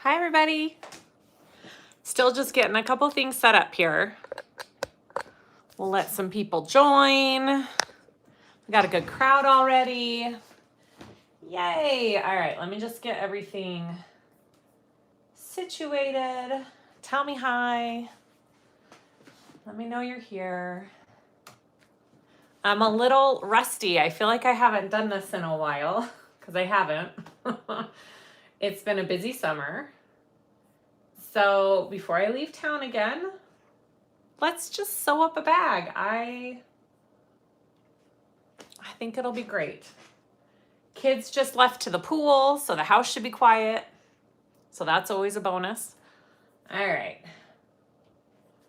Hi, everybody. Still just getting a couple things set up here. We'll let some people join. We got a good crowd already. Yay. All right, let me just get everything situated. Tell me hi. Let me know you're here. I'm a little rusty. I feel like I haven't done this in a while because I haven't. It's been a busy summer. So before I leave town again, let's just sew up a bag. I think it'll be great. Kids just left to the pool, so the house should be quiet. So that's always a bonus. All right.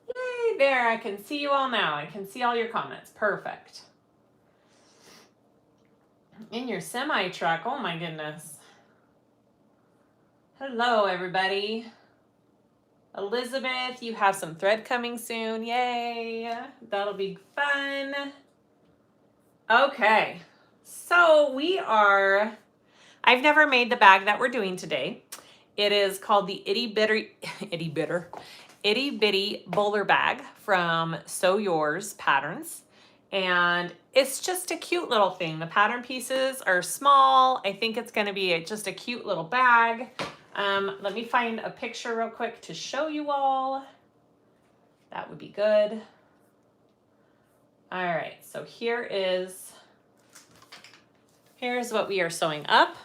Yay, there, I can see you all now. I can see all your comments. Perfect. In your semi truck, oh my goodness. Hello, everybody. Elizabeth, you have some thread coming soon. Yay, that'll be fun. Okay, so I've never made the bag that we're doing today. It is called the Itty Bitty Bowler Bag from Sew Yours Patterns. And it's just a cute little thing. The pattern pieces are small. I think it's gonna be just a cute little bag. Let me find a picture real quick to show you all. That would be good. All right, so here's what we are sewing up.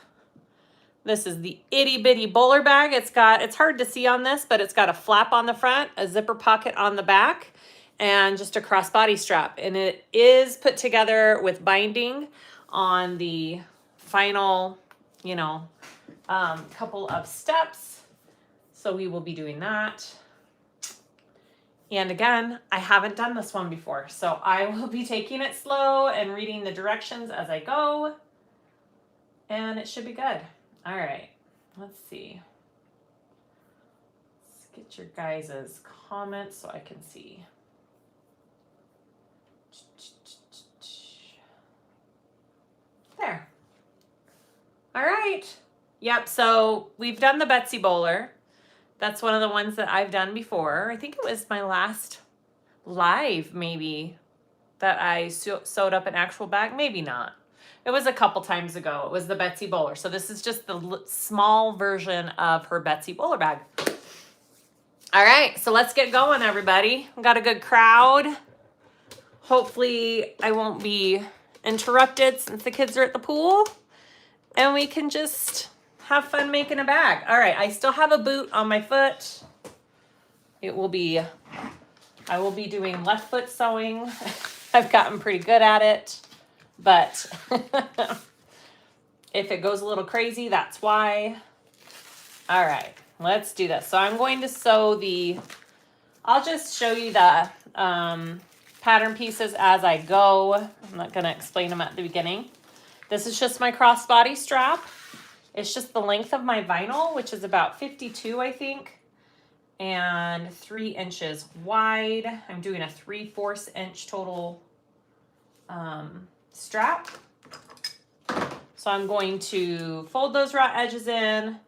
This is the Itty Bitty Bowler Bag. It's hard to see on this, but it's got a flap on the front, a zipper pocket on the back, and just a crossbody strap. And it is put together with binding on the final, couple of steps. So we will be doing that. And again, I haven't done this one before, so I will be taking it slow and reading the directions as I go. And it should be good. All right, let's see. Let's get your guys' comments so I can see. There. All right. Yep, so we've done the Betsy Bowler. That's one of the ones that I've done before. I think it was my last live, maybe, that I sewed up an actual bag. Maybe not. It was a couple times ago. It was the Betsy Bowler. So this is just the small version of her Betsy Bowler bag. All right, so let's get going, everybody. We've got a good crowd. Hopefully I won't be interrupted since the kids are at the pool. And we can just have fun making a bag. All right, I still have a boot on my foot. I will be doing left foot sewing. I've gotten pretty good at it, but if it goes a little crazy, that's why. All right, let's do this. So I'm going to sew I'll just show you the pattern pieces as I go. I'm not gonna explain them at the beginning. This is just my crossbody strap. It's just the length of my vinyl, which is about 52, I think, and 3 inches wide. I'm doing a 3/4 inch total strap. So I'm going to fold those raw edges in,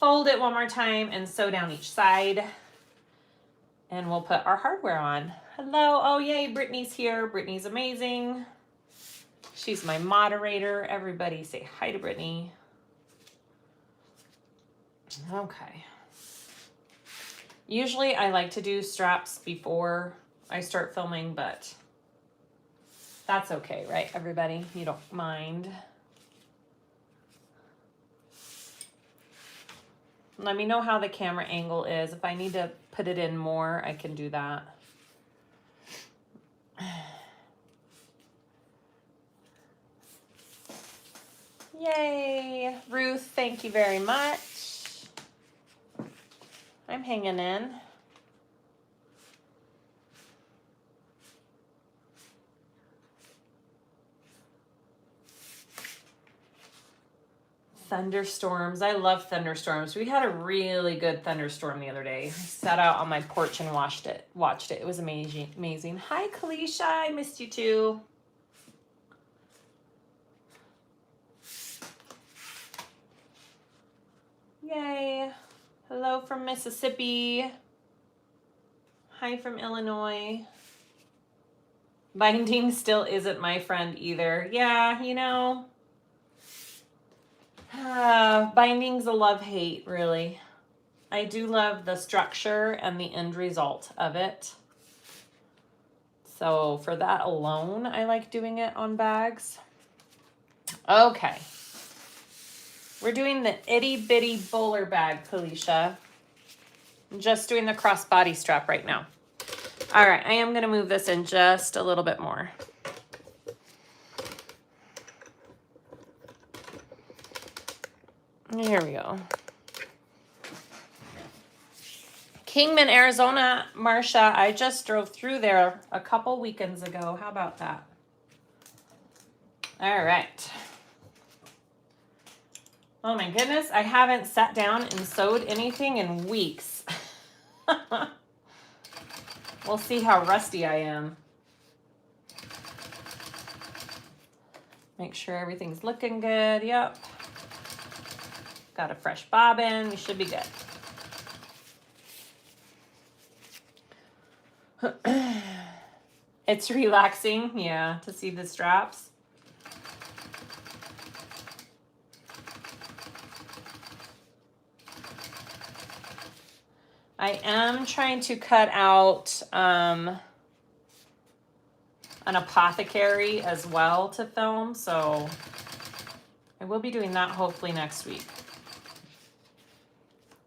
fold it one more time, and sew down each side. And we'll put our hardware on. Hello, oh yay, Brittany's here. Brittany's amazing. She's my moderator. Everybody say hi to Brittany. Okay. Usually I like to do straps before I start filming, but that's okay, right, everybody? You don't mind. Let me know how the camera angle is. If I need to put it in more, I can do that. Yay, Ruth, thank you very much. I'm hanging in. Thunderstorms. I love thunderstorms. We had a really good thunderstorm the other day. I sat out on my porch and watched it. It was amazing. Hi, Kalisha. I missed you too. Yay. Hello from Mississippi. Hi from Illinois. Binding still isn't my friend either. Yeah, you know, binding's a love-hate, really. I do love the structure and the end result of it. So for that alone, I like doing it on bags. Okay. We're doing the Itty Bitty Bowler Bag, Felicia. I'm just doing the crossbody strap right now. All right, I am going to move this in just a little bit more. Here we go. Kingman, Arizona, Marcia, I just drove through there a couple weekends ago. How about that? All right. Oh my goodness, I haven't sat down and sewed anything in weeks. We'll see how rusty I am. Make sure everything's looking good. Yep. Got a fresh bobbin. We should be good. It's relaxing, yeah, to see the straps. I am trying to cut out an apothecary as well to film, so I will be doing that hopefully next week.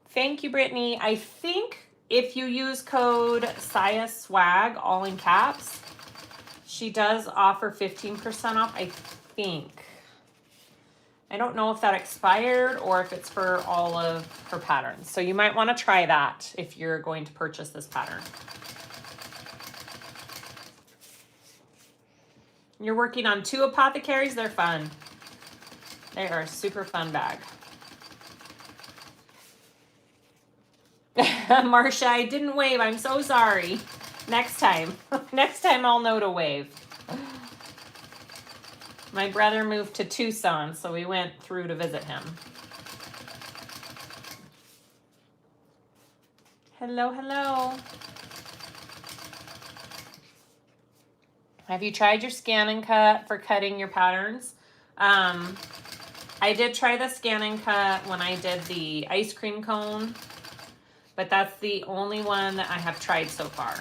Thank you, Brittany. I think if you use code SiahSwag, all in caps, she does offer 15% off, I think. I don't know if that expired or if it's for all of her patterns. So you might want to try that if you're going to purchase this pattern. You're working on 2 apothecaries. They're fun. They are a super fun bag. Marcia, I didn't wave. I'm so sorry. Next time. Next time I'll know to wave. My brother moved to Tucson, so we went through to visit him. Hello, hello. Have you tried your scan and cut for cutting your patterns? I did try the scan and cut when I did the ice cream cone, but that's the only one that I have tried so far.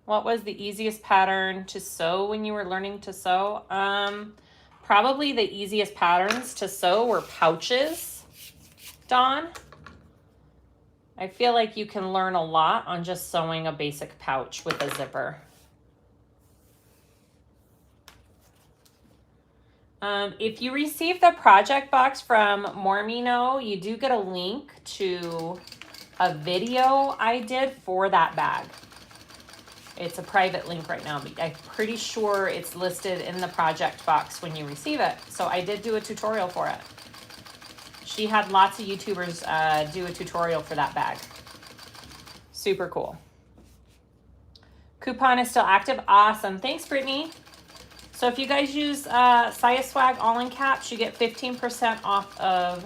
What was the easiest pattern to sew when you were learning to sew? Probably the easiest patterns to sew were pouches, Dawn. I feel like you can learn a lot on just sewing a basic pouch with a zipper. If you receive the project box from Mormino, you do get a link to a video I did for that bag. It's a private link right now, but I'm pretty sure it's listed in the project box when you receive it. So I did do a tutorial for it. She had lots of YouTubers do a tutorial for that bag. Super cool. Coupon is still active. Awesome. Thanks, Brittany. So if you guys use SiahSwag all in caps, you get 15% off of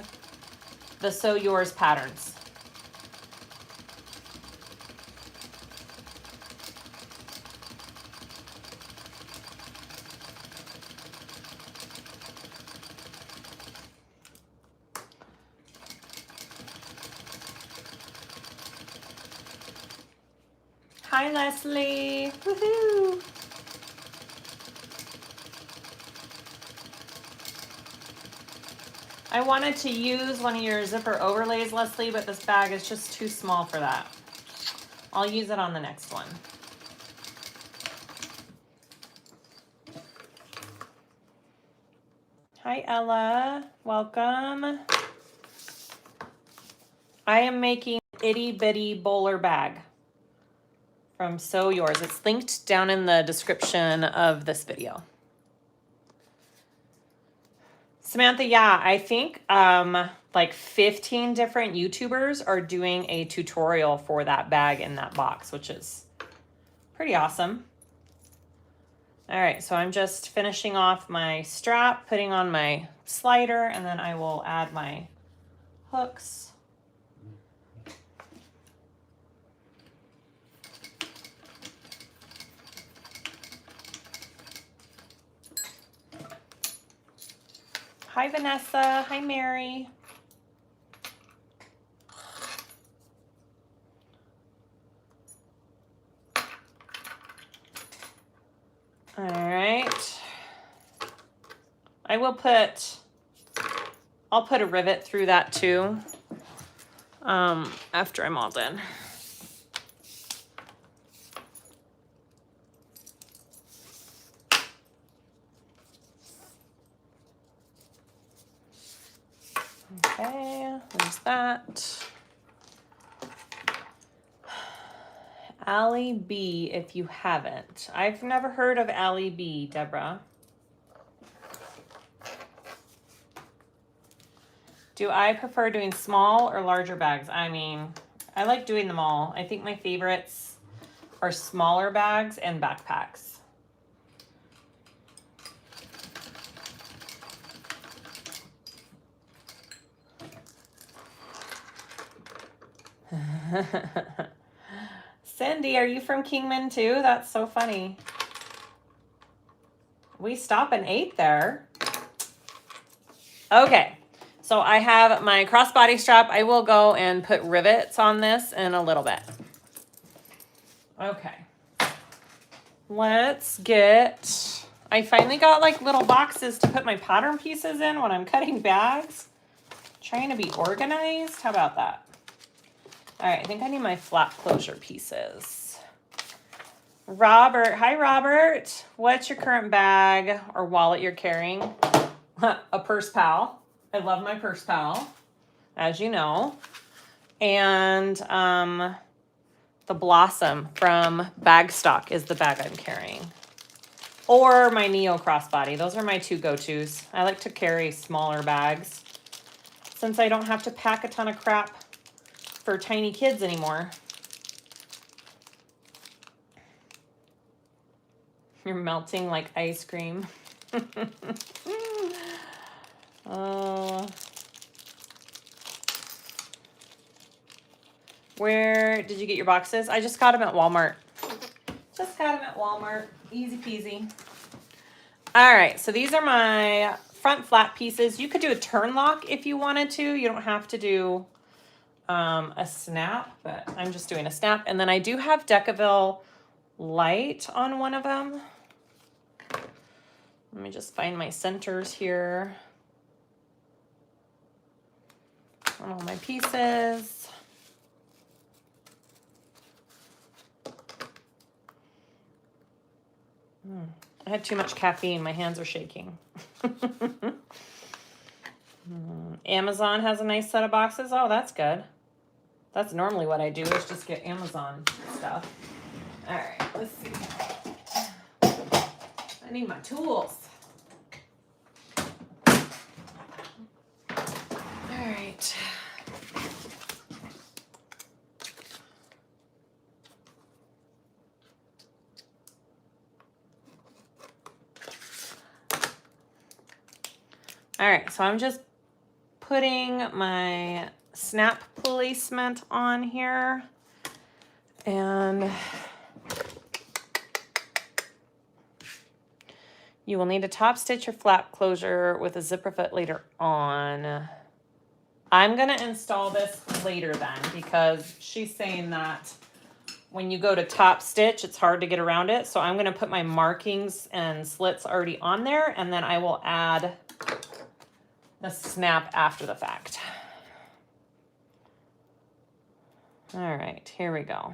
the Sew Yours patterns. Hi, Leslie. Woohoo! I wanted to use one of your zipper overlays, Leslie, but this bag is just too small for that. I'll use it on the next one. Hi, Ella. Welcome. I am making Itty Bitty Bowler Bag from Sew Yours. It's linked down in the description of this video. Samantha, yeah, I think like 15 different YouTubers are doing a tutorial for that bag in that box, which is pretty awesome. All right, so I'm just finishing off my strap, putting on my slider, and then I will add my hooks. Hi, Vanessa. Hi, Mary. All right. I'll put a rivet through that too, after I'm all done. Okay, there's that. Allie B, if you haven't. I've never heard of Allie B, Deborah. Do I prefer doing small or larger bags? I mean, I like doing them all. I think my favorites are smaller bags and backpacks. Cindy, are you from Kingman too? That's so funny. We stop and ate there. Okay, so I have my crossbody strap. I will go and put rivets on this in a little bit. Okay, let's get, I finally got like little boxes to put my pattern pieces in when I'm cutting bags. Trying to be organized. How about that? All right, I think I need my flap closure pieces. Robert, hi Robert. What's your current bag or wallet you're carrying? A purse pal. I love my purse pal, as you know. And the Blossom from Bagstock is the bag I'm carrying. Or my Neo crossbody. Those are my two go-tos. I like to carry smaller bags since I don't have to pack a ton of crap for tiny kids anymore. You're melting like ice cream. Where did you get your boxes? I just got them at Walmart. Just got them at Walmart. Easy peasy. All right, so these are my front flap pieces. You could do a turn lock if you wanted to. You don't have to do a snap, but I'm just doing a snap. And then I do have Decaville light on one of them. Let me just find my centers here on all my pieces. I had too much caffeine. My hands are shaking. Amazon has a nice set of boxes. Oh, that's good. That's normally what I do, is just get Amazon stuff. All right, let's see. I need my tools. All right. All right, so I'm just putting my snap placement on here, and you will need to top stitch your flap closure with a zipper foot later on. I'm gonna install this later then, because she's saying that when you go to top stitch, it's hard to get around it. So I'm gonna put my markings and slits already on there, and then I will add the snap after the fact. All right, here we go.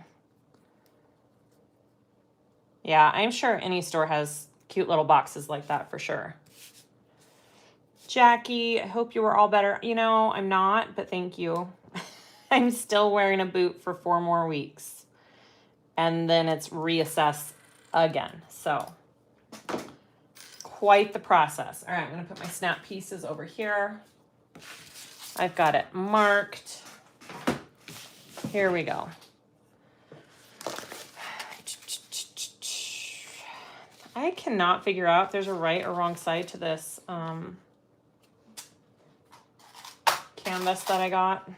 Yeah, I'm sure any store has cute little boxes like that for sure. Jackie, I hope you were all better. You know, I'm not, but thank you. I'm still wearing a boot for 4 more weeks. And then it's reassess again. So quite the process. All right, I'm gonna put my snap pieces over here. I've got it marked. Here we go. I cannot figure out if there's a right or wrong side to this canvas that I got.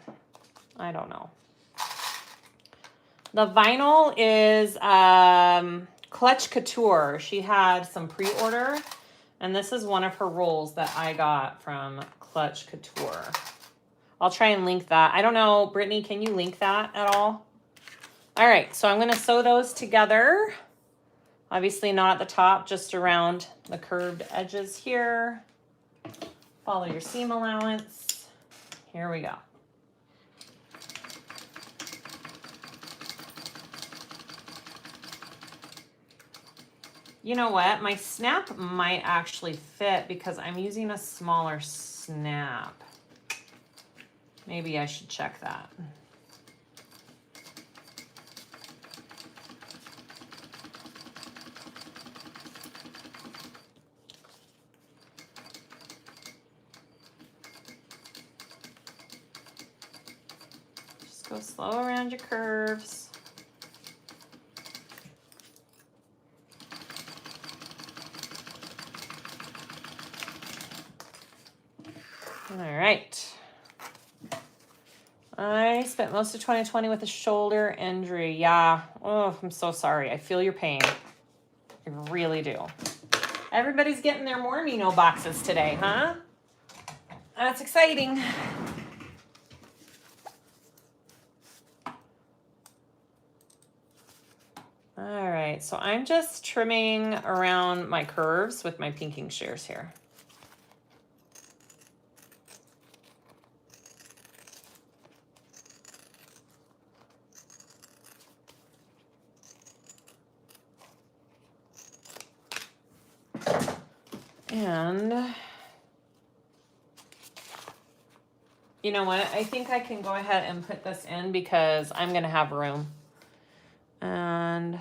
I don't know. The vinyl is Clutch Couture. She had some pre-order, and this is one of her rolls that I got from Clutch Couture. I'll try and link that. I don't know, Brittany, can you link that at all? All right, so I'm gonna sew those together. Obviously not at the top, just around the curved edges here. Follow your seam allowance. Here we go. You know what? My snap might actually fit because I'm using a smaller snap. Maybe I should check that. Just go slow around your curves. All right. I spent most of 2020 with a shoulder injury. Yeah. Oh, I'm so sorry. I feel your pain. I really do. Everybody's getting their Mormino boxes today, huh? That's exciting. All right. So I'm just trimming around my curves with my pinking shears here. And you know what? I think I can go ahead and put this in because I'm going to have room. And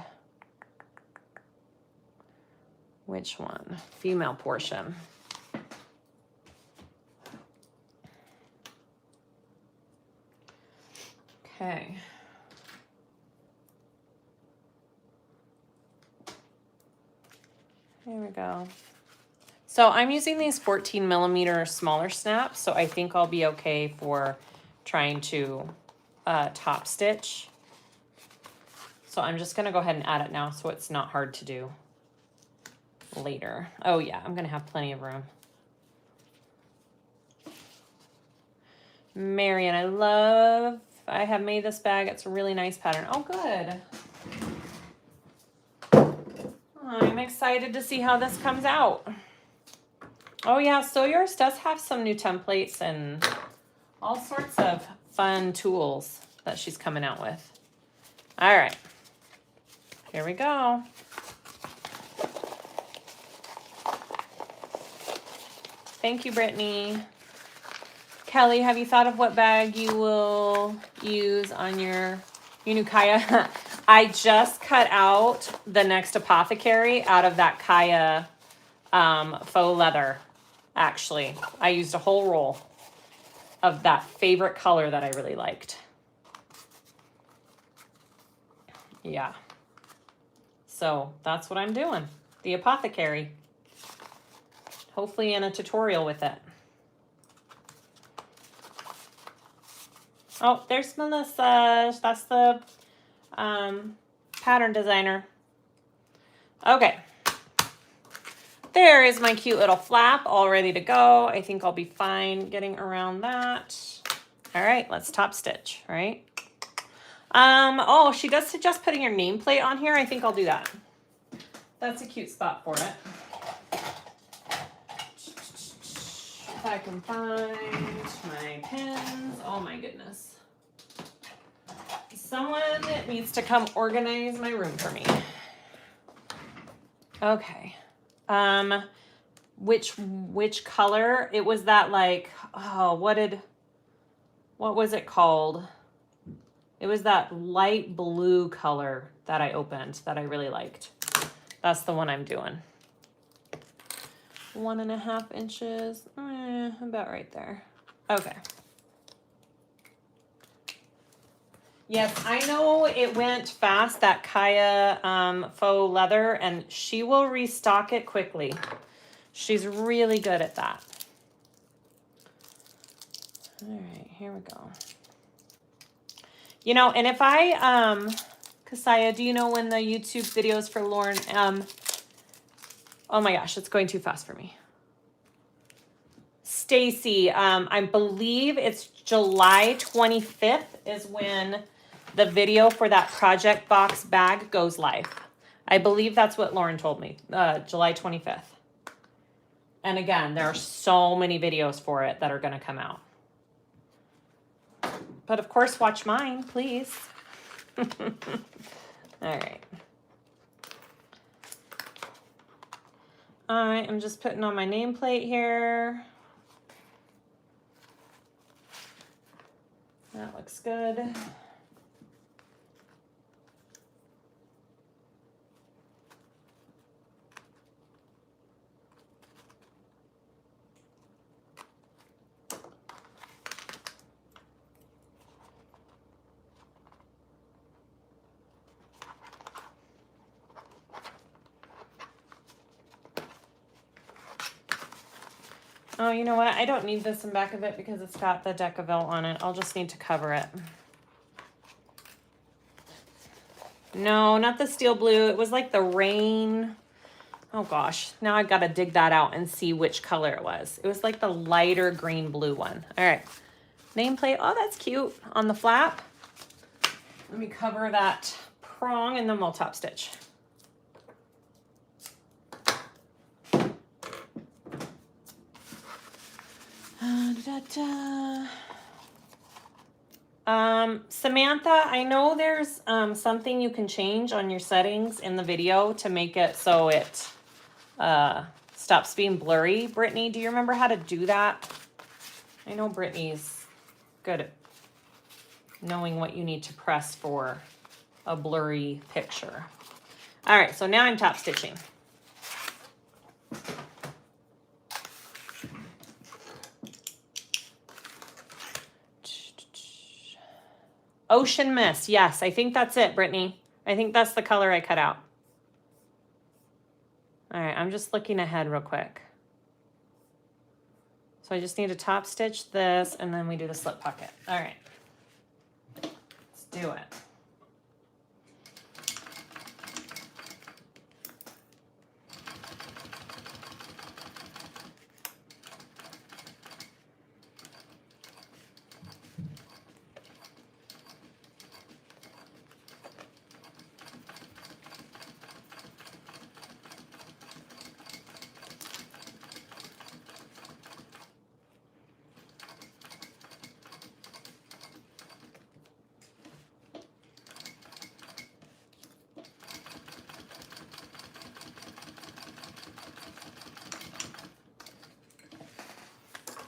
which one? Female portion. Okay. There we go. So I'm using these 14 millimeter smaller snaps, so I think I'll be okay for trying to top stitch. So I'm just gonna go ahead and add it now so it's not hard to do later. Oh yeah, I'm gonna have plenty of room. Marion, I have made this bag. It's a really nice pattern. Oh, good. I'm excited to see how this comes out. Oh yeah, So Yours does have some new templates and all sorts of fun tools that she's coming out with. All right, here we go. Thank you, Brittany. Kelly, have you thought of what bag you will use on your new Kaya? I just cut out the next apothecary out of that Kaya faux leather. Actually, I used a whole roll of that favorite color that I really liked. Yeah. So that's what I'm doing. The apothecary. Hopefully in a tutorial with it. Oh, there's Melissa. That's the pattern designer. Okay. There is my cute little flap all ready to go. I think I'll be fine getting around that. All right, let's top stitch, right? Oh, she does suggest putting your nameplate on here. I think I'll do that. That's a cute spot for it. If I can find my pins. Oh my goodness. Someone needs to come organize my room for me. Okay. Which color? It was that like, oh, what was it called? It was that light blue color that I opened that I really liked. That's the one I'm doing. 1.5 inches, about right there. Okay. Yes, I know it went fast, that Kaya faux leather, and she will restock it quickly. She's really good at that. All right, here we go. You know, and if I, Kasaya, do you know when the YouTube videos for Lauren, oh my gosh, it's going too fast for me. Stacy, I believe it's July 25th is when the video for that project box bag goes live. I believe that's what Lauren told me, July 25th. And again, there are so many videos for it that are going to come out. But of course, watch mine, please. All right. All right, I'm just putting on my nameplate here. That looks good. Oh, you know what? I don't need this in back of it because it's got the Decaville on it. I'll just need to cover it. No, not the steel blue. It was like the rain. Oh gosh, now I've got to dig that out and see which color it was. It was like the lighter green blue one. All right, nameplate. Oh, that's cute on the flap. Let me cover that prong and then we'll top stitch. Samantha, I know there's something you can change on your settings in the video to make it so it stops being blurry. Brittany, do you remember how to do that? I know Brittany's good at knowing what you need to press for a blurry picture. All right, so now I'm top stitching. Ocean Mist. Yes, I think that's it, Brittany. I think that's the color I cut out. All right, I'm just looking ahead real quick. So I just need to top stitch this and then we do the slip pocket. All right, let's do it.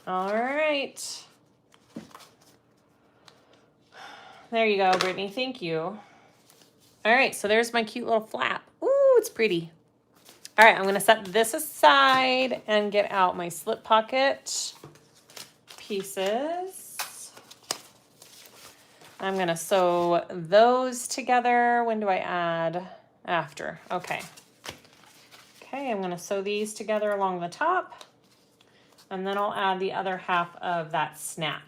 All right. There you go, Brittany. Thank you. All right, so there's my cute little flap. Ooh, it's pretty. All right, I'm going to set this aside and get out my slip pocket pieces. I'm going to sew those together. When do I add? After. Okay. Okay, I'm going to sew these together along the top. And then I'll add the other half of that snap.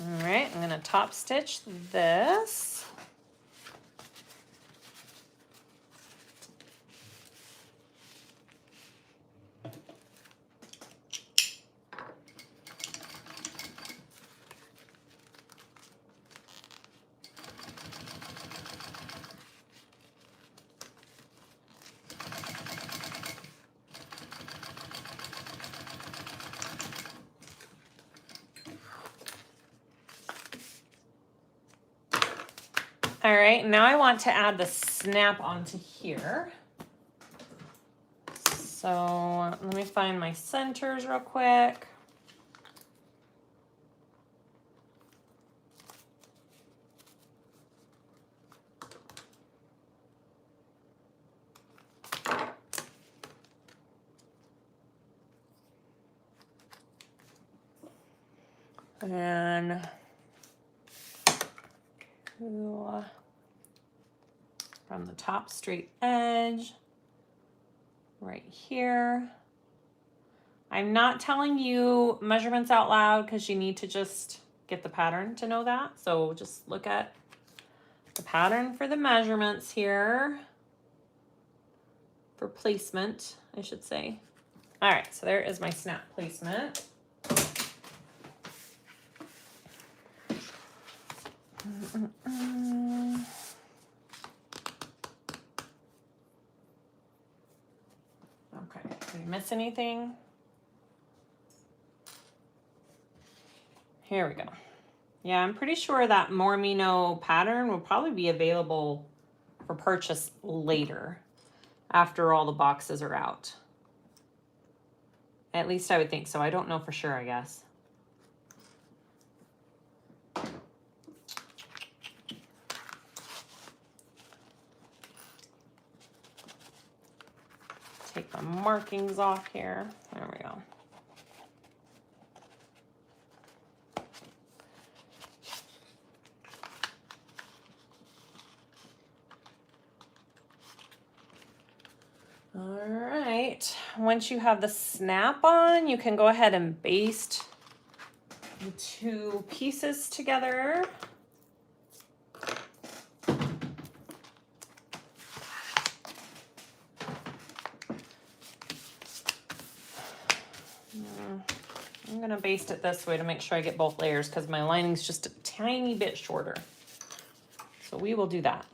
All right, I'm going to top stitch this. All right, now I want to add the snap onto here. So let me find my centers real quick. And from the top straight edge right here. I'm not telling you measurements out loud because you need to just get the pattern to know that. So just look at the pattern for the measurements here, for placement, I should say. All right, so there is my snap placement. Okay, did we miss anything? Here we go. Yeah, I'm pretty sure that Mormino pattern will probably be available for purchase later, after all the boxes are out. At least I would think so. I don't know for sure, I guess. Take the markings off here. There we go. All right, once you have the snap on, you can go ahead and baste the two pieces together. I'm gonna baste it this way to make sure I get both layers because my lining's just a tiny bit shorter. So we will do that.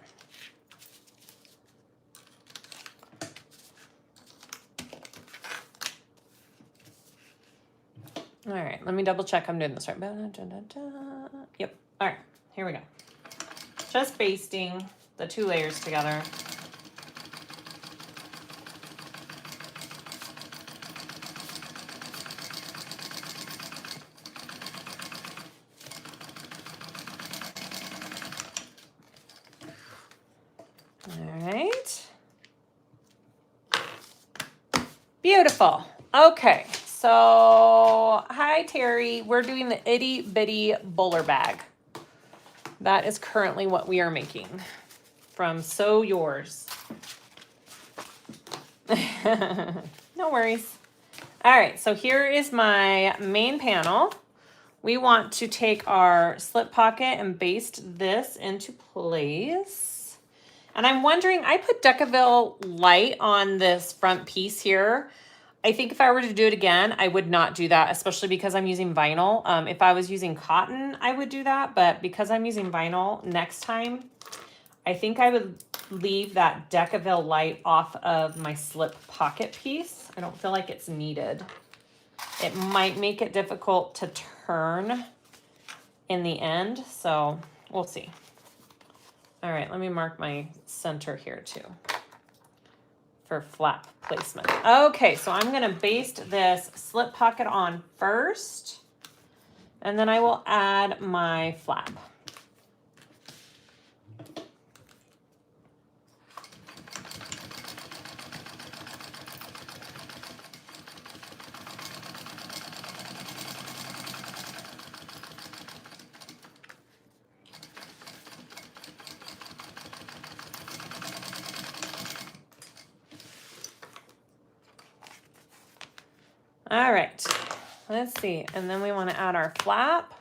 All right, let me double check I'm doing this right. Yep, all right, here we go. Just basting the two layers together. All right. Beautiful. Okay. So, hi Terry, we're doing the Itty Bitty Bowler Bag. That is currently what we are making from Sew Yours. No worries. All right, so here is my main panel. We want to take our slip pocket and baste this into place. And I'm wondering, I put Decaville Light on this front piece here. I think if I were to do it again, I would not do that, especially because I'm using vinyl. If I was using cotton, I would do that. But because I'm using vinyl next time, I think I would leave that Decaville Light off of my slip pocket piece. I don't feel like it's needed. It might make it difficult to turn in the end, so we'll see. All right, let me mark my center here too for flap placement. Okay, so I'm gonna baste this slip pocket on first, and then I will add my flap. All right, let's see. And then we want to add our flap,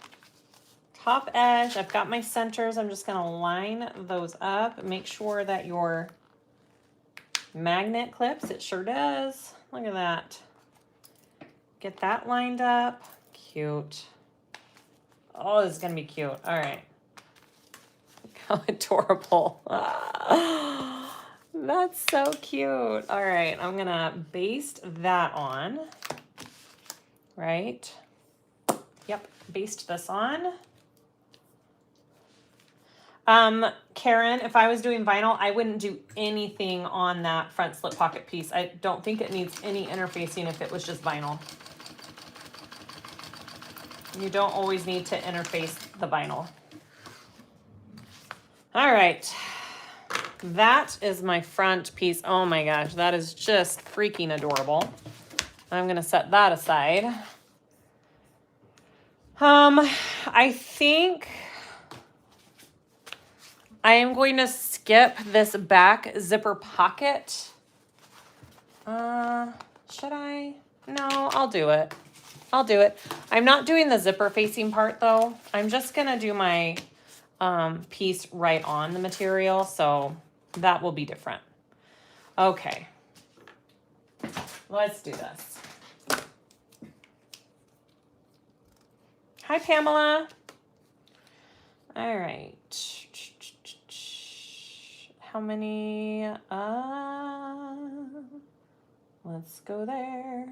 top edge. I've got my centers. I'm just going to line those up. Make sure that your magnet clips. It sure does. Look at that. Get that lined up. Cute. Oh, this is going to be cute. All right. Look how adorable. That's so cute. All right, I'm going to baste that on. Right? Yep, baste this on. Karen, if I was doing vinyl, I wouldn't do anything on that front slip pocket piece. I don't think it needs any interfacing if it was just vinyl. You don't always need to interface the vinyl. All right. That is my front piece. Oh my gosh, that is just freaking adorable. I'm going to set that aside. I think I am going to skip this back zipper pocket. Should I? No, I'll do it. I'll do it. I'm not doing the zipper facing part though. I'm just going to do my piece right on the material, so that will be different. Okay. Let's do this. Hi, Pamela. All right. How many? Let's go there.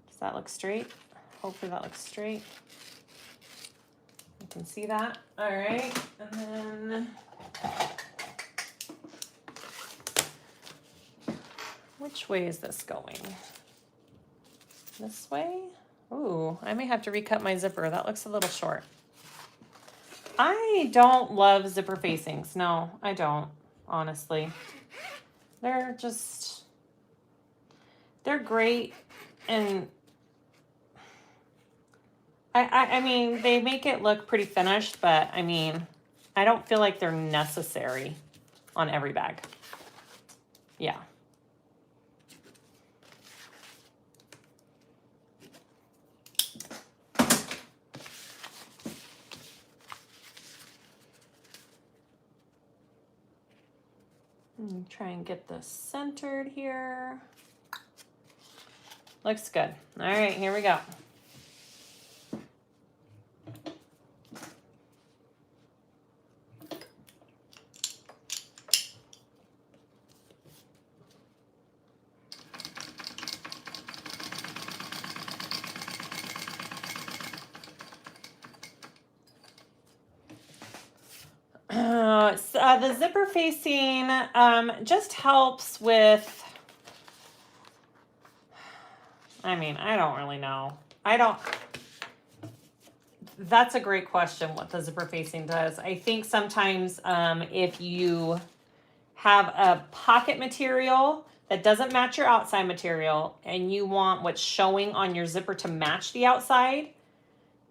Does that look straight? Hopefully that looks straight. You can see that. All right. And then which way is this going? This way? Ooh, I may have to recut my zipper. That looks a little short. I don't love zipper facings. No, I don't, honestly. They're great, and I mean, they make it look pretty finished, but I mean, I don't feel like they're necessary on every bag. Yeah. Try and get this centered here. Looks good. All right, here we go. The zipper facing just helps with, I mean, I don't really know. That's a great question, what the zipper facing does. I think sometimes if you have a pocket material that doesn't match your outside material and you want what's showing on your zipper to match the outside,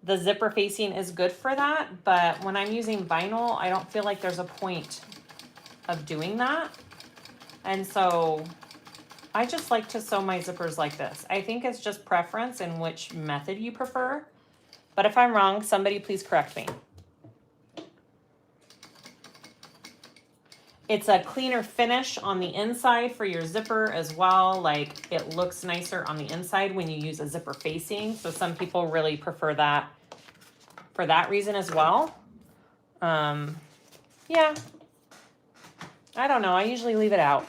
the zipper facing is good for that. But when I'm using vinyl, I don't feel like there's a point of doing that. And so I just like to sew my zippers like this. I think it's just preference in which method you prefer. But if I'm wrong, somebody please correct me. It's a cleaner finish on the inside for your zipper as well. Like, it looks nicer on the inside when you use a zipper facing. So some people really prefer that for that reason as well. Yeah. I don't know. I usually leave it out.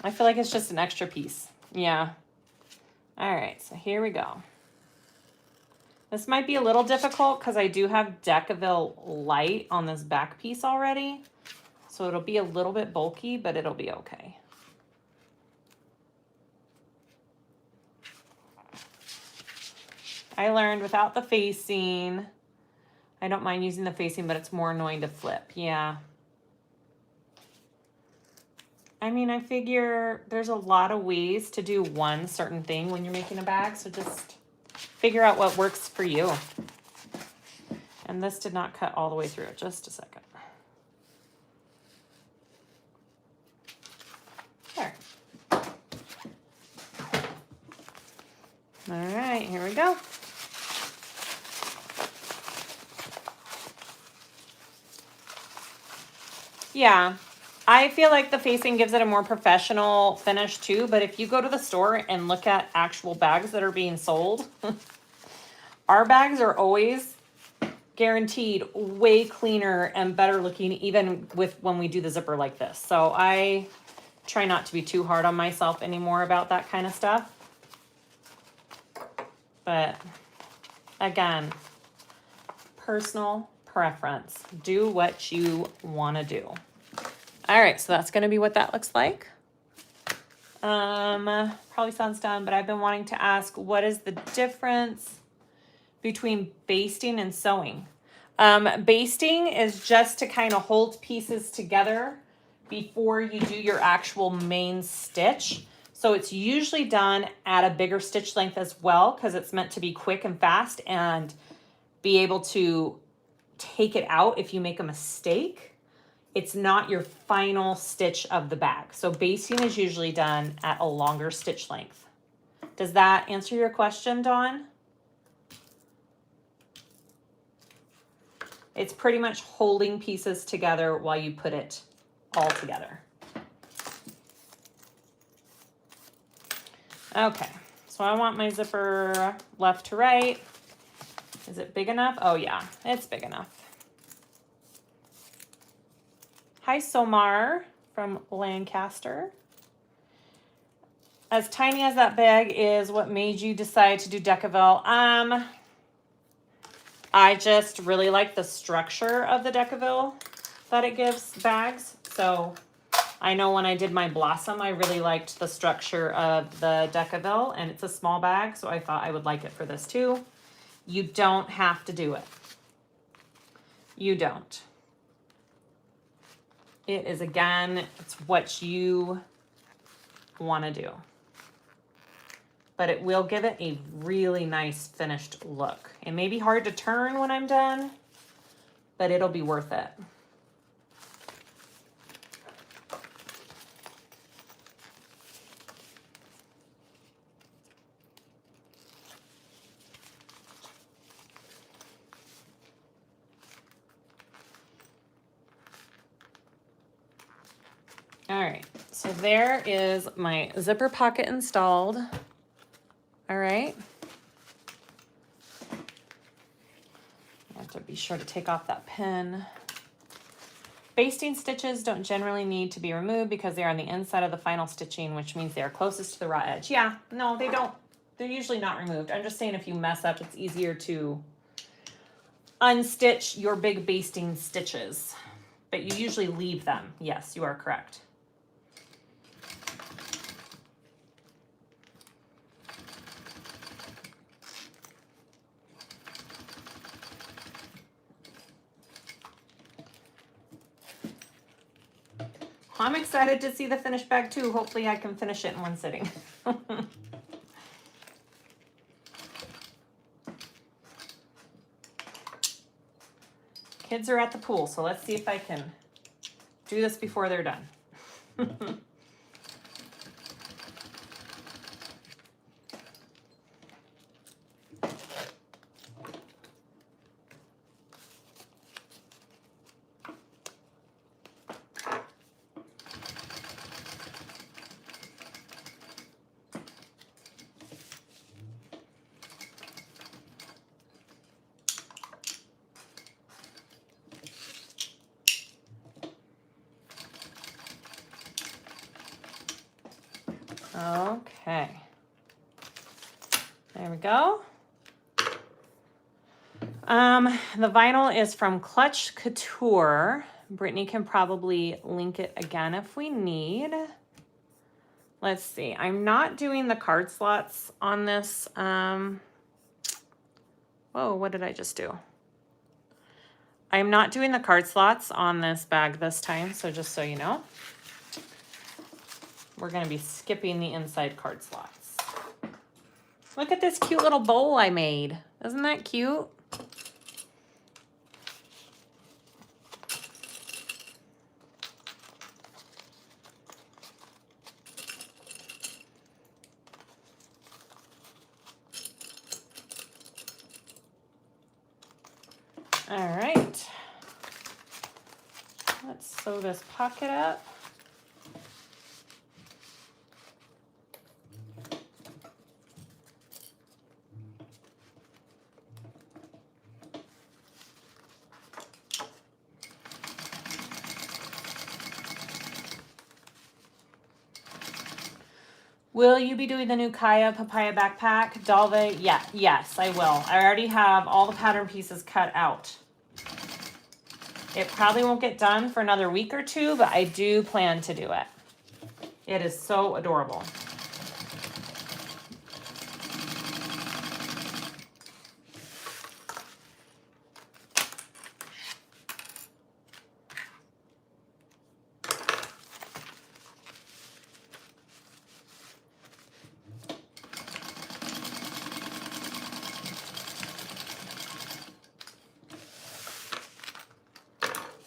I feel like it's just an extra piece. Yeah. All right. So here we go. This might be a little difficult because I do have Decaville Light on this back piece already. So it'll be a little bit bulky, but it'll be okay. I learned without the facing, I don't mind using the facing, but it's more annoying to flip. Yeah. I mean, I figure there's a lot of ways to do one certain thing when you're making a bag. So just figure out what works for you. And this did not cut all the way through. Just a second. There. All right, here we go. Yeah, I feel like the facing gives it a more professional finish too, but if you go to the store and look at actual bags that are being sold, our bags are always guaranteed way cleaner and better looking, even with when we do the zipper like this. So I try not to be too hard on myself anymore about that kind of stuff. But again, personal preference. Do what you want to do. All right, so that's going to be what that looks like. Probably sounds dumb, but I've been wanting to ask, what is the difference between basting and sewing? Basting is just to kind of hold pieces together before you do your actual main stitch. So it's usually done at a bigger stitch length as well, because it's meant to be quick and fast and be able to take it out if you make a mistake. It's not your final stitch of the bag. So basting is usually done at a longer stitch length. Does that answer your question, Dawn? It's pretty much holding pieces together while you put it all together. Okay, so I want my zipper left to right. Is it big enough? Oh yeah, it's big enough. Hi, Somar from Lancaster. As tiny as that bag is, what made you decide to do Decaville? I just really like the structure of the Decaville that it gives bags. So I know when I did my Blossom, I really liked the structure of the Decaville, and it's a small bag, so I thought I would like it for this too. You don't have to do it. You don't. It is, again, it's what you want to do. But it will give it a really nice finished look. It may be hard to turn when I'm done, but it'll be worth it. All right, so there is my zipper pocket installed. All right. I have to be sure to take off that pin. Basting stitches don't generally need to be removed because they are on the inside of the final stitching, which means they are closest to the raw edge. Yeah, no, they don't. They're usually not removed. I'm just saying if you mess up, it's easier to unstitch your big basting stitches, but you usually leave them. Yes, you are correct. I'm excited to see the finished bag too. Hopefully I can finish it in one sitting. Kids are at the pool, so let's see if I can do this before they're done. Okay, there we go. The vinyl is from Clutch Couture. Brittany can probably link it again if we need. Let's see, I'm not doing the card slots on this. Whoa, what did I just do? I'm not doing the card slots on this bag this time, so just so you know. We're going to be skipping the inside card slots. Look at this cute little bowl I made. Isn't that cute? All right. Let's sew this pocket up. Will you be doing the new Kaya papaya backpack, Dalve? Yeah, yes, I will. I already have all the pattern pieces cut out. It probably won't get done for another week or two, but I do plan to do it. It is so adorable.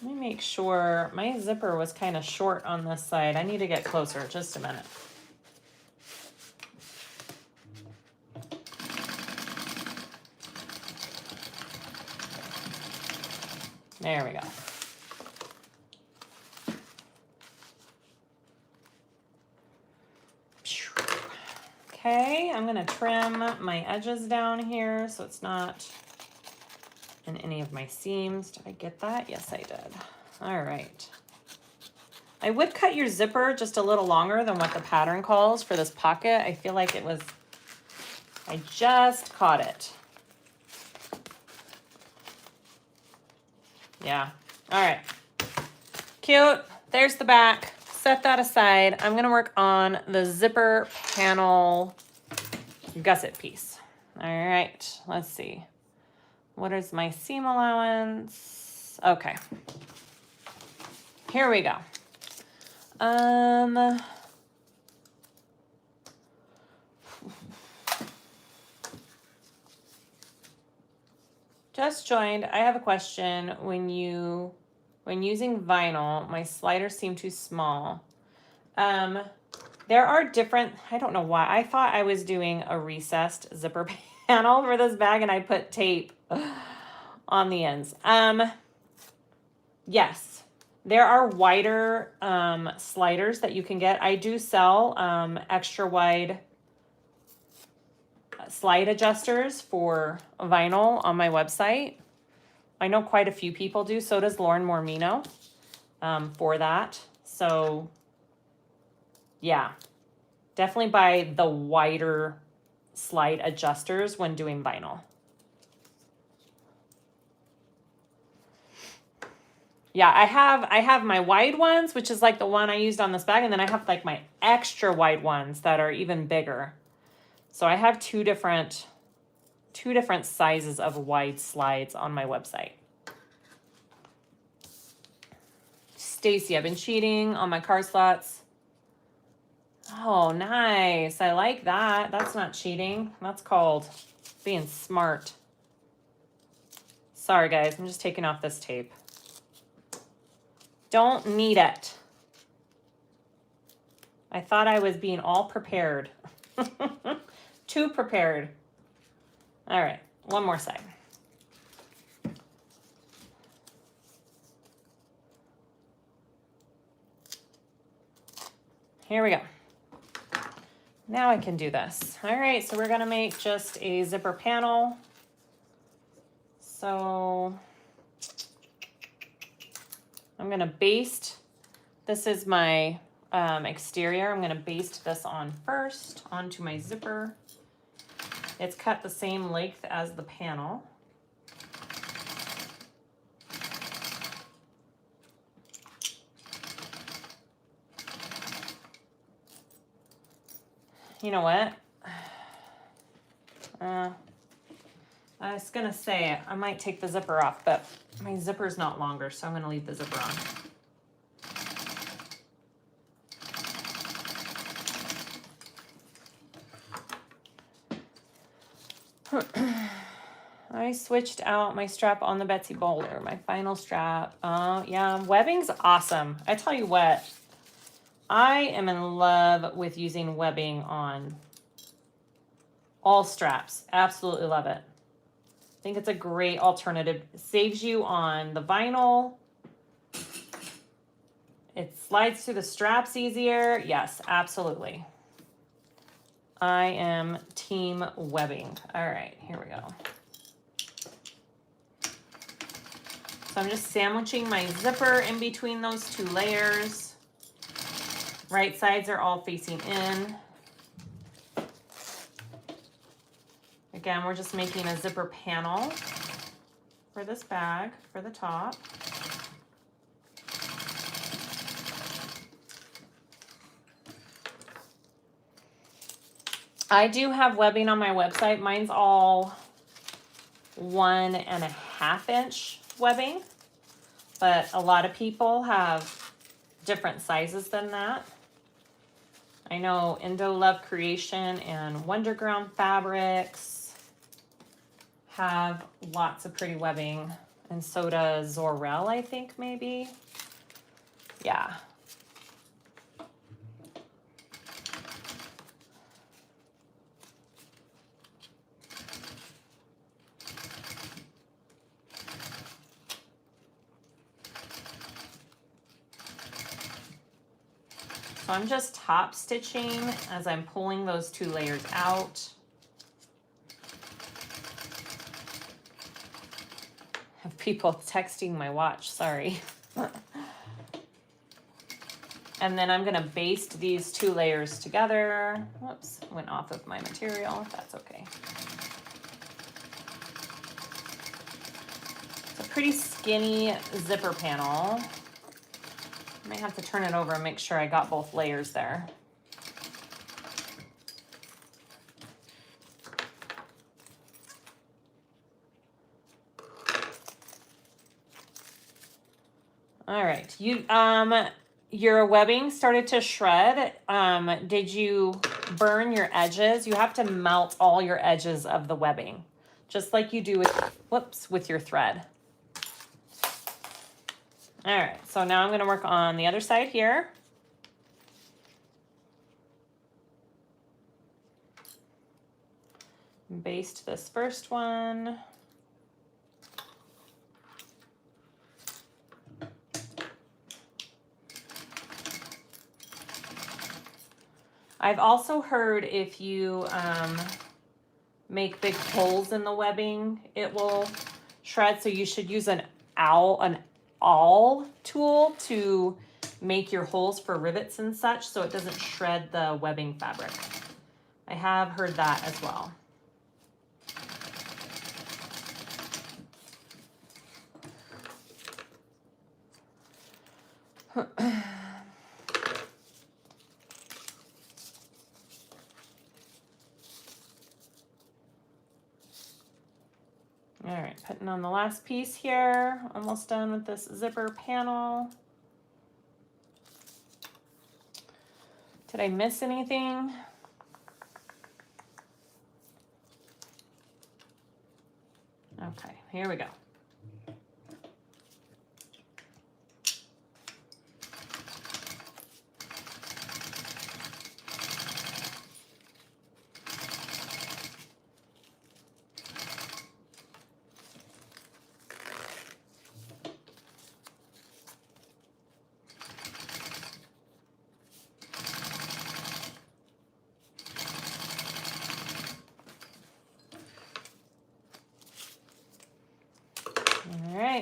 Let me make sure my zipper was kind of short on this side. I need to get closer, just a minute. There we go. Okay, I'm gonna trim my edges down here so it's not in any of my seams. Did I get that? Yes, I did. All right. I would cut your zipper just a little longer than what the pattern calls for this pocket. I feel like it was, I just caught it. Yeah. All right. Cute. There's the back. Set that aside. I'm going to work on the zipper panel gusset piece. All right. Let's see. What is my seam allowance? Okay. Here we go. Just joined. I have a question. When using vinyl, my sliders seem too small. There are different, I don't know why. I thought I was doing a recessed zipper panel for this bag and I put tape on the ends. Yes, there are wider sliders that you can get. I do sell extra wide slide adjusters for vinyl on my website. I know quite a few people do. So does Lauren Mormino for that. So yeah, definitely buy the wider slide adjusters when doing vinyl. Yeah, I have my wide ones, which is like the one I used on this bag, and then I have like my extra wide ones that are even bigger. So I have two different sizes of wide slides on my website. Stacy, I've been cheating on my card slots. Oh, nice. I like that. That's not cheating. That's called being smart. Sorry, guys. I'm just taking off this tape. Don't need it. I thought I was being all prepared. Too prepared. All right. One more side. Here we go. Now I can do this. All right, so we're gonna make just a zipper panel. So I'm gonna baste. This is my exterior. I'm gonna baste this on first onto my zipper. It's cut the same length as the panel. You know what? I was gonna say I might take the zipper off, but my zipper's not longer, so I'm gonna leave the zipper on. I switched out my strap on the Betsy Bowler, my final strap. Yeah, webbing's awesome. I tell you what, I am in love with using webbing on all straps. Absolutely love it. I think it's a great alternative. It saves you on the vinyl. It slides through the straps easier. Yes, absolutely. I am team webbing. All right, here we go. So I'm just sandwiching my zipper in between those two layers. Right sides are all facing in. Again, we're just making a zipper panel for this bag for the top. I do have webbing on my website. Mine's all 1.5 inch webbing, but a lot of people have different sizes than that. I know Indo Love Creation and Wonderground Fabrics have lots of pretty webbing, and so does Zorel, I think, maybe. Yeah. So I'm just top stitching as I'm pulling those 2 layers out. I have people texting my watch, sorry. And then I'm gonna baste these 2 layers together. Whoops, went off of my material, that's okay. It's a pretty skinny zipper panel. I might have to turn it over and make sure I got both layers there. All right, your webbing started to shred. Did you burn your edges? You have to melt all your edges of the webbing, just like you do with your thread. All right, so now I'm going to work on the other side here. Baste this first one. I've also heard if you make big holes in the webbing, it will shred, so you should use an awl tool to make your holes for rivets and such so it doesn't shred the webbing fabric. I have heard that as well. All right, putting on the last piece here. Almost done with this zipper panel. Did I miss anything? Okay, here we go.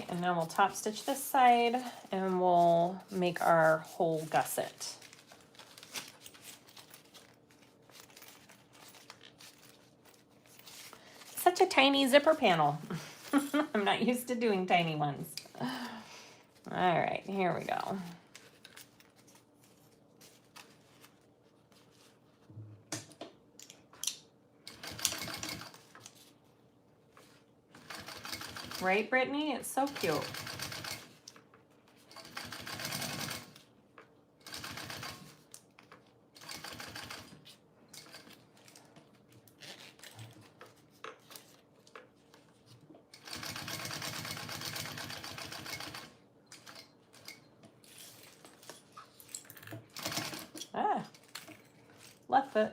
And now we'll top stitch this side and we'll make our whole gusset. Such a tiny zipper panel. I'm not used to doing tiny ones. All right, here we go. Right, Brittany? It's so cute. Ah, left foot.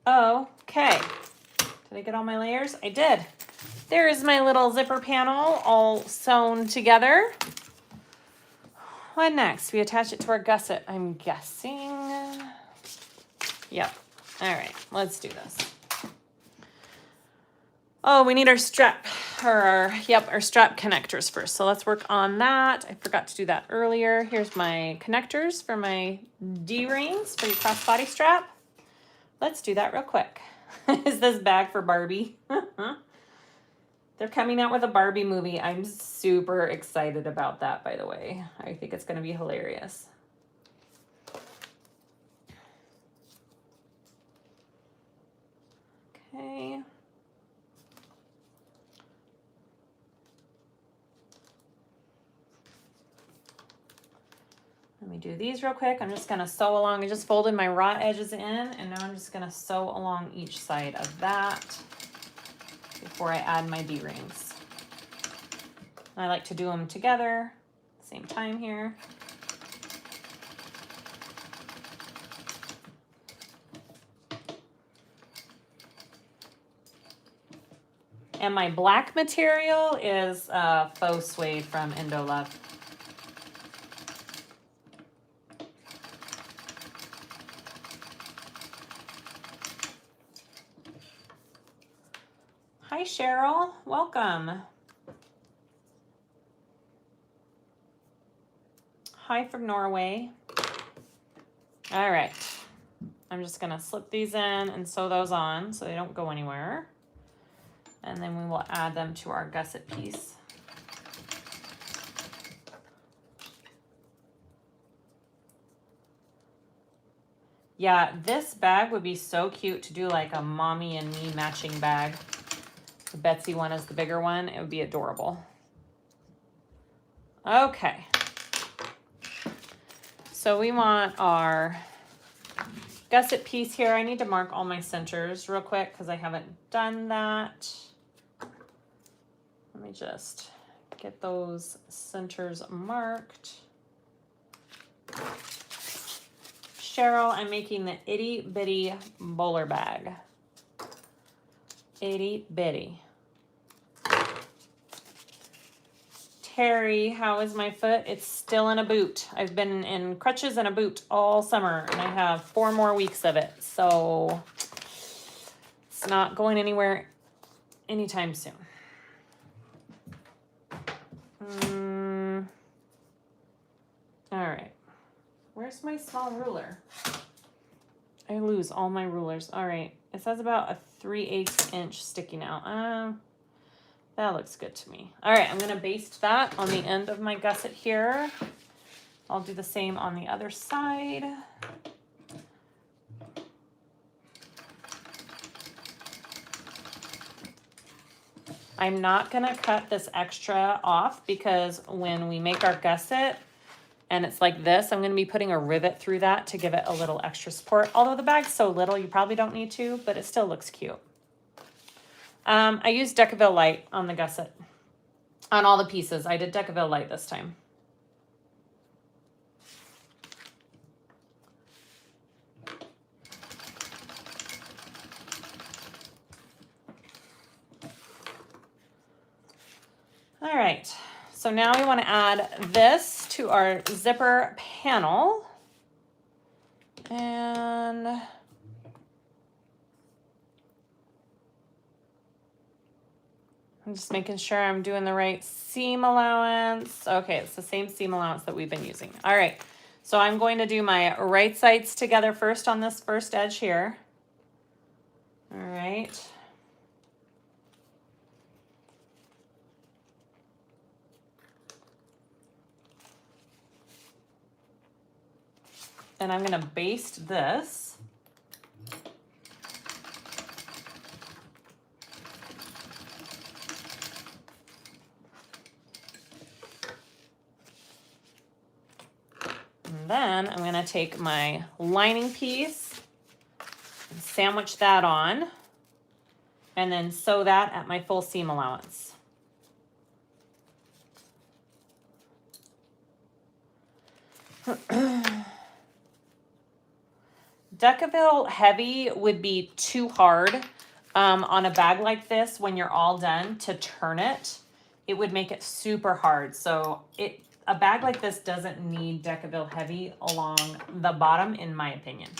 Okay, did I get all my layers? I did. There is my little zipper panel all sewn together. What next? We attach it to our gusset, I'm guessing. Yep. All right, let's do this. Oh, we need our strap, our strap connectors first. So let's work on that. I forgot to do that earlier. Here's my connectors for my D-rings for your crossbody strap. Let's do that real quick. Is this bag for Barbie? They're coming out with a Barbie movie. I'm super excited about that, by the way. I think it's going to be hilarious. Okay. Let me do these real quick. I'm just going to sew along. I just folded my raw edges in, and now I'm just going to sew along each side of that before I add my D-rings. I like to do them together at the same time here. And my black material is faux suede from Indo Love. Hi, Cheryl. Welcome. Hi from Norway. All right. I'm just going to slip these in and sew those on so they don't go anywhere. And then we will add them to our gusset piece. Yeah, this bag would be so cute to do like a mommy and me matching bag. The Betsy one is the bigger one. It would be adorable. Okay. So we want our gusset piece here. I need to mark all my centers real quick because I haven't done that. Let me just get those centers marked. Cheryl, I'm making the Itty Bitty Bowler Bag. Itty Bitty. Terry, how is my foot? It's still in a boot. I've been in crutches and a boot all summer, and I have 4 more weeks of it. So it's not going anywhere anytime soon. All right. Where's my small ruler? I lose all my rulers. All right. It says about a 3/8 inch sticking out. That looks good to me. All right, I'm gonna baste that on the end of my gusset here. I'll do the same on the other side. I'm not gonna cut this extra off because when we make our gusset and it's like this, I'm gonna be putting a rivet through that to give it a little extra support. Although the bag's so little, you probably don't need to, but it still looks cute. I used Decaville Light on the gusset. On all the pieces, I did Decaville Light this time. All right, so now we want to add this to our zipper panel. And I'm just making sure I'm doing the right seam allowance. Okay, it's the same seam allowance that we've been using. All right, so I'm going to do my right sides together first on this first edge here. All right. And I'm gonna baste this. And then I'm gonna take my lining piece and sandwich that on and then sew that at my full seam allowance. Decaville Heavy would be too hard on a bag like this when you're all done to turn it. It would make it super hard. So a bag like this doesn't need Decaville Heavy along the bottom, in my opinion.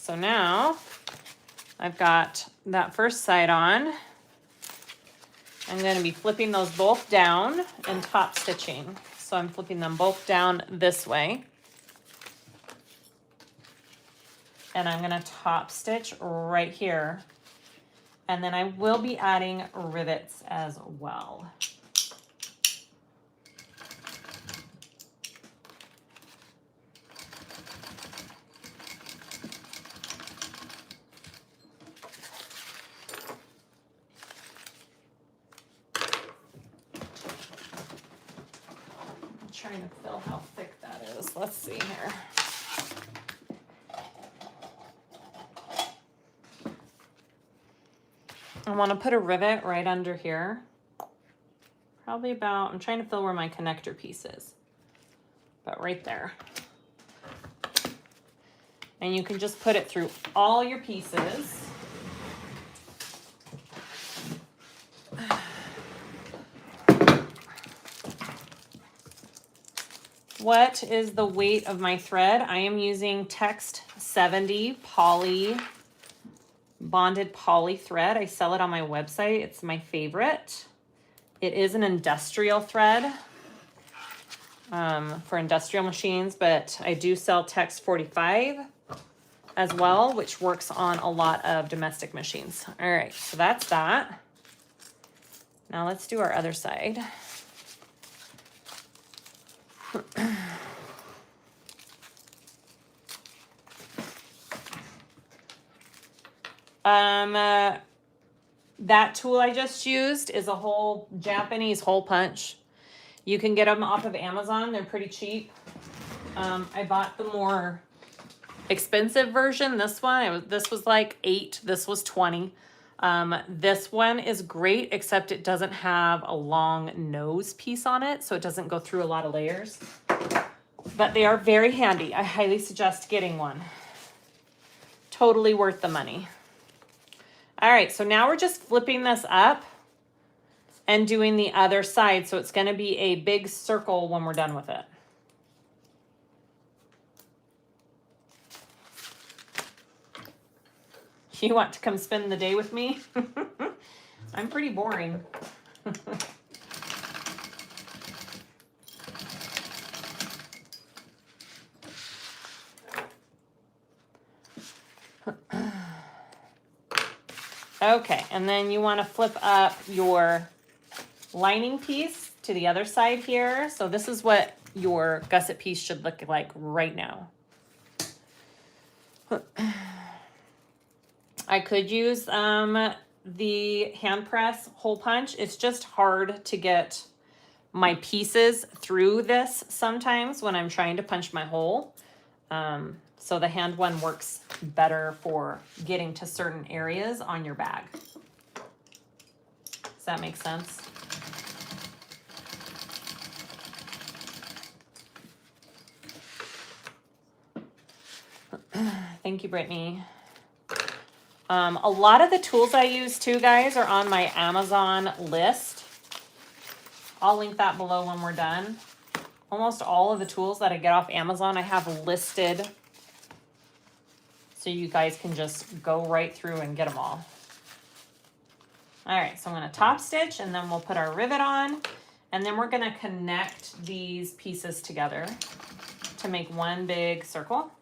so now I've got that first side on. I'm going to be flipping those both down and top stitching. So I'm flipping them both down this way. And I'm going to top stitch right here. And then I will be adding rivets as well. Trying to feel how thick that is. Let's see here. I want to put a rivet right under here. Probably about, I'm trying to feel where my connector piece is. But right there. And you can just put it through all your pieces. What is the weight of my thread? I am using Text 70 poly, bonded poly thread. I sell it on my website. It's my favorite. It is an industrial thread for industrial machines, but I do sell Text 45 as well, which works on a lot of domestic machines. All right, so that's that. Now let's do our other side. That tool I just used is a whole Japanese hole punch. You can get them off of Amazon. They're pretty cheap. I bought the more expensive version. This one, this was like $8. This was $20. This one is great, except it doesn't have a long nose piece on it, so it doesn't go through a lot of layers. But they are very handy. I highly suggest getting one. Totally worth the money. All right, so now we're just flipping this up and doing the other side. So it's going to be a big circle when we're done with it. You want to come spend the day with me? I'm pretty boring. Okay, and then you want to flip up your lining piece to the other side here. So this is what your gusset piece should look like right now. I could use the hand press hole punch. It's just hard to get my pieces through this sometimes when I'm trying to punch my hole. So the hand one works better for getting to certain areas on your bag. Does that make sense? Thank you, Brittany. A lot of the tools I use too, guys, are on my Amazon list. I'll link that below when we're done. Almost all of the tools that I get off Amazon, I have listed. So you guys can just go right through and get them all. All right, so I'm going to top stitch and then we'll put our rivet on. And then we're going to connect these pieces together to make one big circle.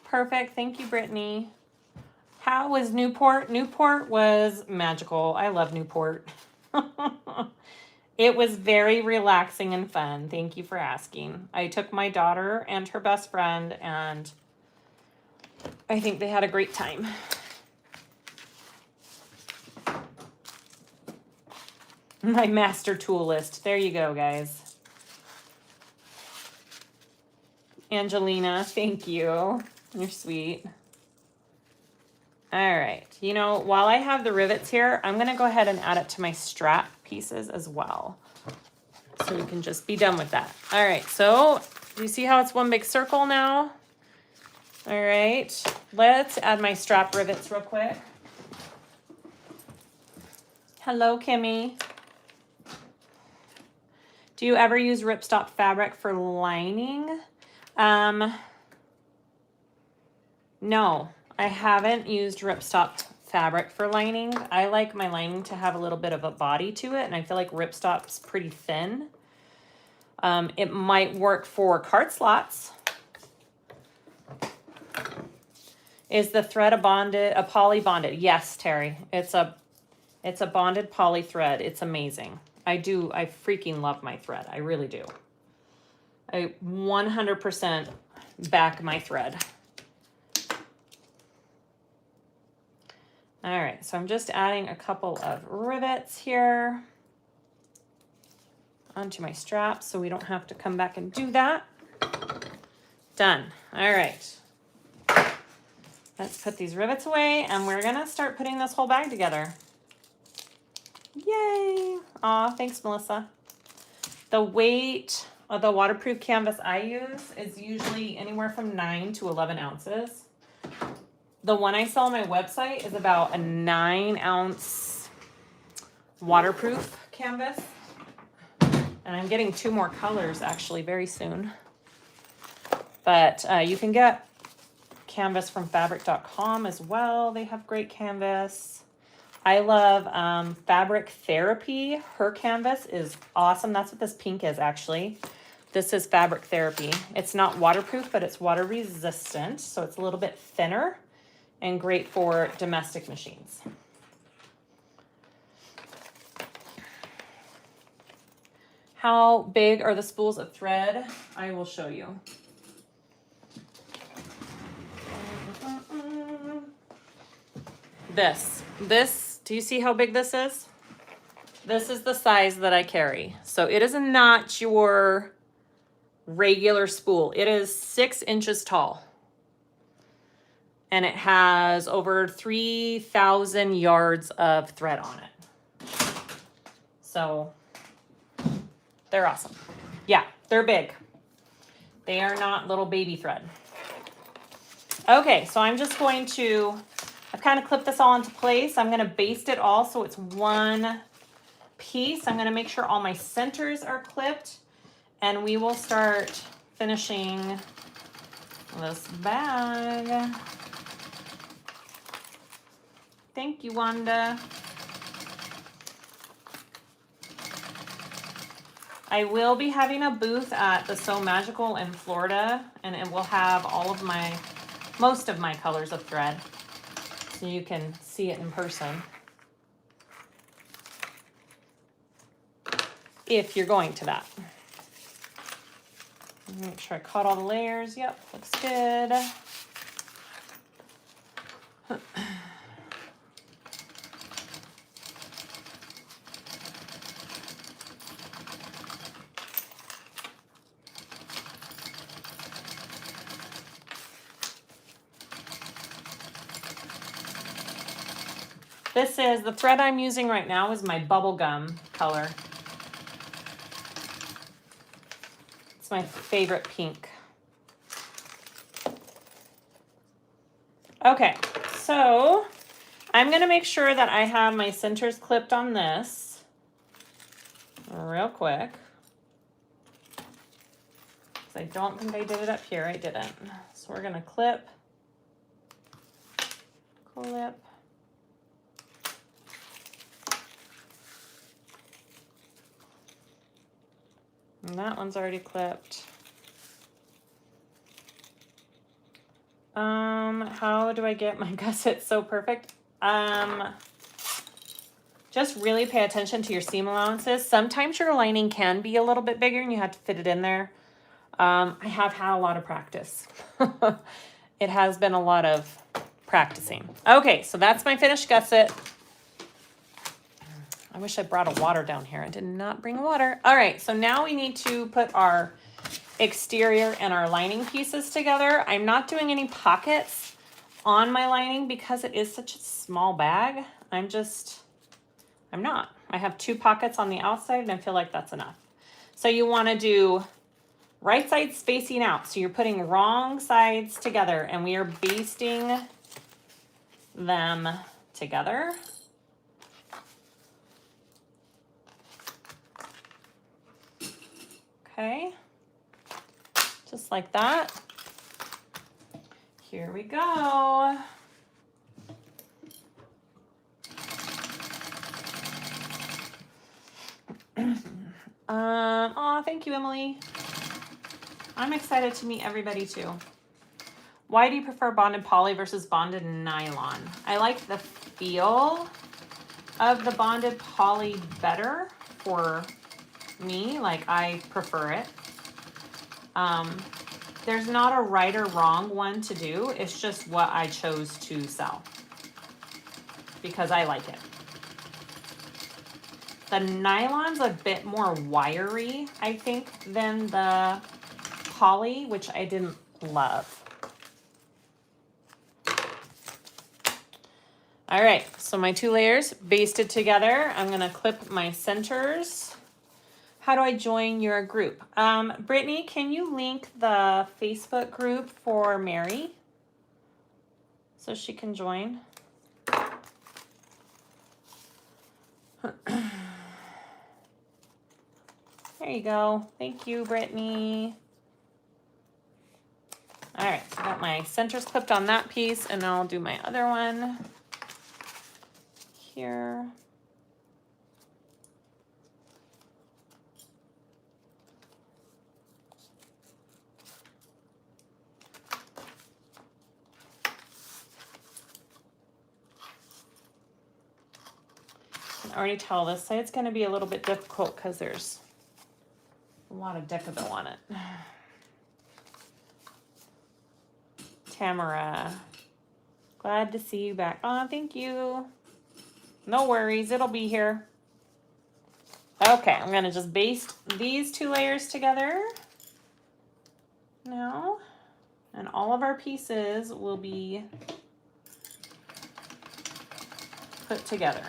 Perfect. Thank you, Brittany. How was Newport? Newport was magical. I love Newport. It was very relaxing and fun. Thank you for asking. I took my daughter and her best friend, and I think they had a great time. My master tool list. There you go, guys. Angelina, thank you. You're sweet. All right. You know, while I have the rivets here, I'm going to go ahead and add it to my strap pieces as well. So we can just be done with that. All right, so do you see how it's one big circle now? All right, let's add my strap rivets real quick. Hello, Kimmy. Do you ever use ripstop fabric for lining? No, I haven't used ripstop fabric for lining. I like my lining to have a little bit of a body to it, and I feel like ripstop's pretty thin. It might work for card slots. Is the thread a poly bonded? Yes, Terry. It's a bonded poly thread. It's amazing. I freaking love my thread. I really do. I 100% back my thread. All right, so I'm just adding a couple of rivets here onto my strap so we don't have to come back and do that. Done. All right. Let's put these rivets away and we're gonna start putting this whole bag together. Yay. Aw, thanks, Melissa. The weight of the waterproof canvas I use is usually anywhere from 9 to 11 ounces. The one I sell on my website is about a 9-ounce waterproof canvas. And I'm getting 2 more colors actually very soon. But you can get canvas from fabric.com as well. They have great canvas. I love Fabric Therapy. Her canvas is awesome. That's what this pink is actually. This is Fabric Therapy. It's not waterproof, but it's water resistant. So it's a little bit thinner and great for domestic machines. How big are the spools of thread? I will show you. This, do you see how big this is? This is the size that I carry. So it is not your regular spool. It is 6 inches tall. And it has over 3,000 yards of thread on it. So they're awesome. Yeah, they're big. They are not little baby thread. Okay, so I'm just going to, I've kind of clipped this all into place. I'm going to baste it all so it's one piece. I'm going to make sure all my centers are clipped and we will start finishing this bag. Thank you, Wanda. I will be having a booth at the So Magical in Florida, and it will have all of most of my colors of thread, so you can see it in person. If you're going to that. Make sure I caught all the layers. Yep, looks good. This is, the thread I'm using right now is my bubblegum color. It's my favorite pink. Okay, so I'm gonna make sure that I have my centers clipped on this real quick. I don't think I did it up here, I didn't. So we're gonna clip. And that one's already clipped. How do I get my gusset so perfect? Just really pay attention to your seam allowances. Sometimes your lining can be a little bit bigger and you have to fit it in there. I have had a lot of practice. It has been a lot of practicing. Okay, so that's my finished gusset. I wish I brought a water down here. I did not bring water. All right, so now we need to put our exterior and our lining pieces together. I'm not doing any pockets on my lining because it is such a small bag. I'm not. I have 2 pockets on the outside and I feel like that's enough. So you want to do right sides facing out. So you're putting wrong sides together and we are basting them together. Okay, just like that. Here we go. Oh, thank you, Emily. I'm excited to meet everybody too. Why do you prefer bonded poly versus bonded nylon? I like the feel of the bonded poly better for me. Like, I prefer it. There's not a right or wrong one to do. It's just what I chose to sell because I like it. The nylon's a bit more wiry, I think, than the poly, which I didn't love. All right, so my 2 layers basted together. I'm gonna clip my centers. How do I join your group? Brittany, can you link the Facebook group for Mary so she can join? There you go. Thank you, Brittany. All right, so I got my centers clipped on that piece, and I'll do my other one here. I can already tell this side's going to be a little bit difficult because there's a lot of decadent on it. Tamara, glad to see you back. Oh, thank you. No worries, it'll be here. Okay, I'm gonna just baste these 2 layers together now, and all of our pieces will be put together.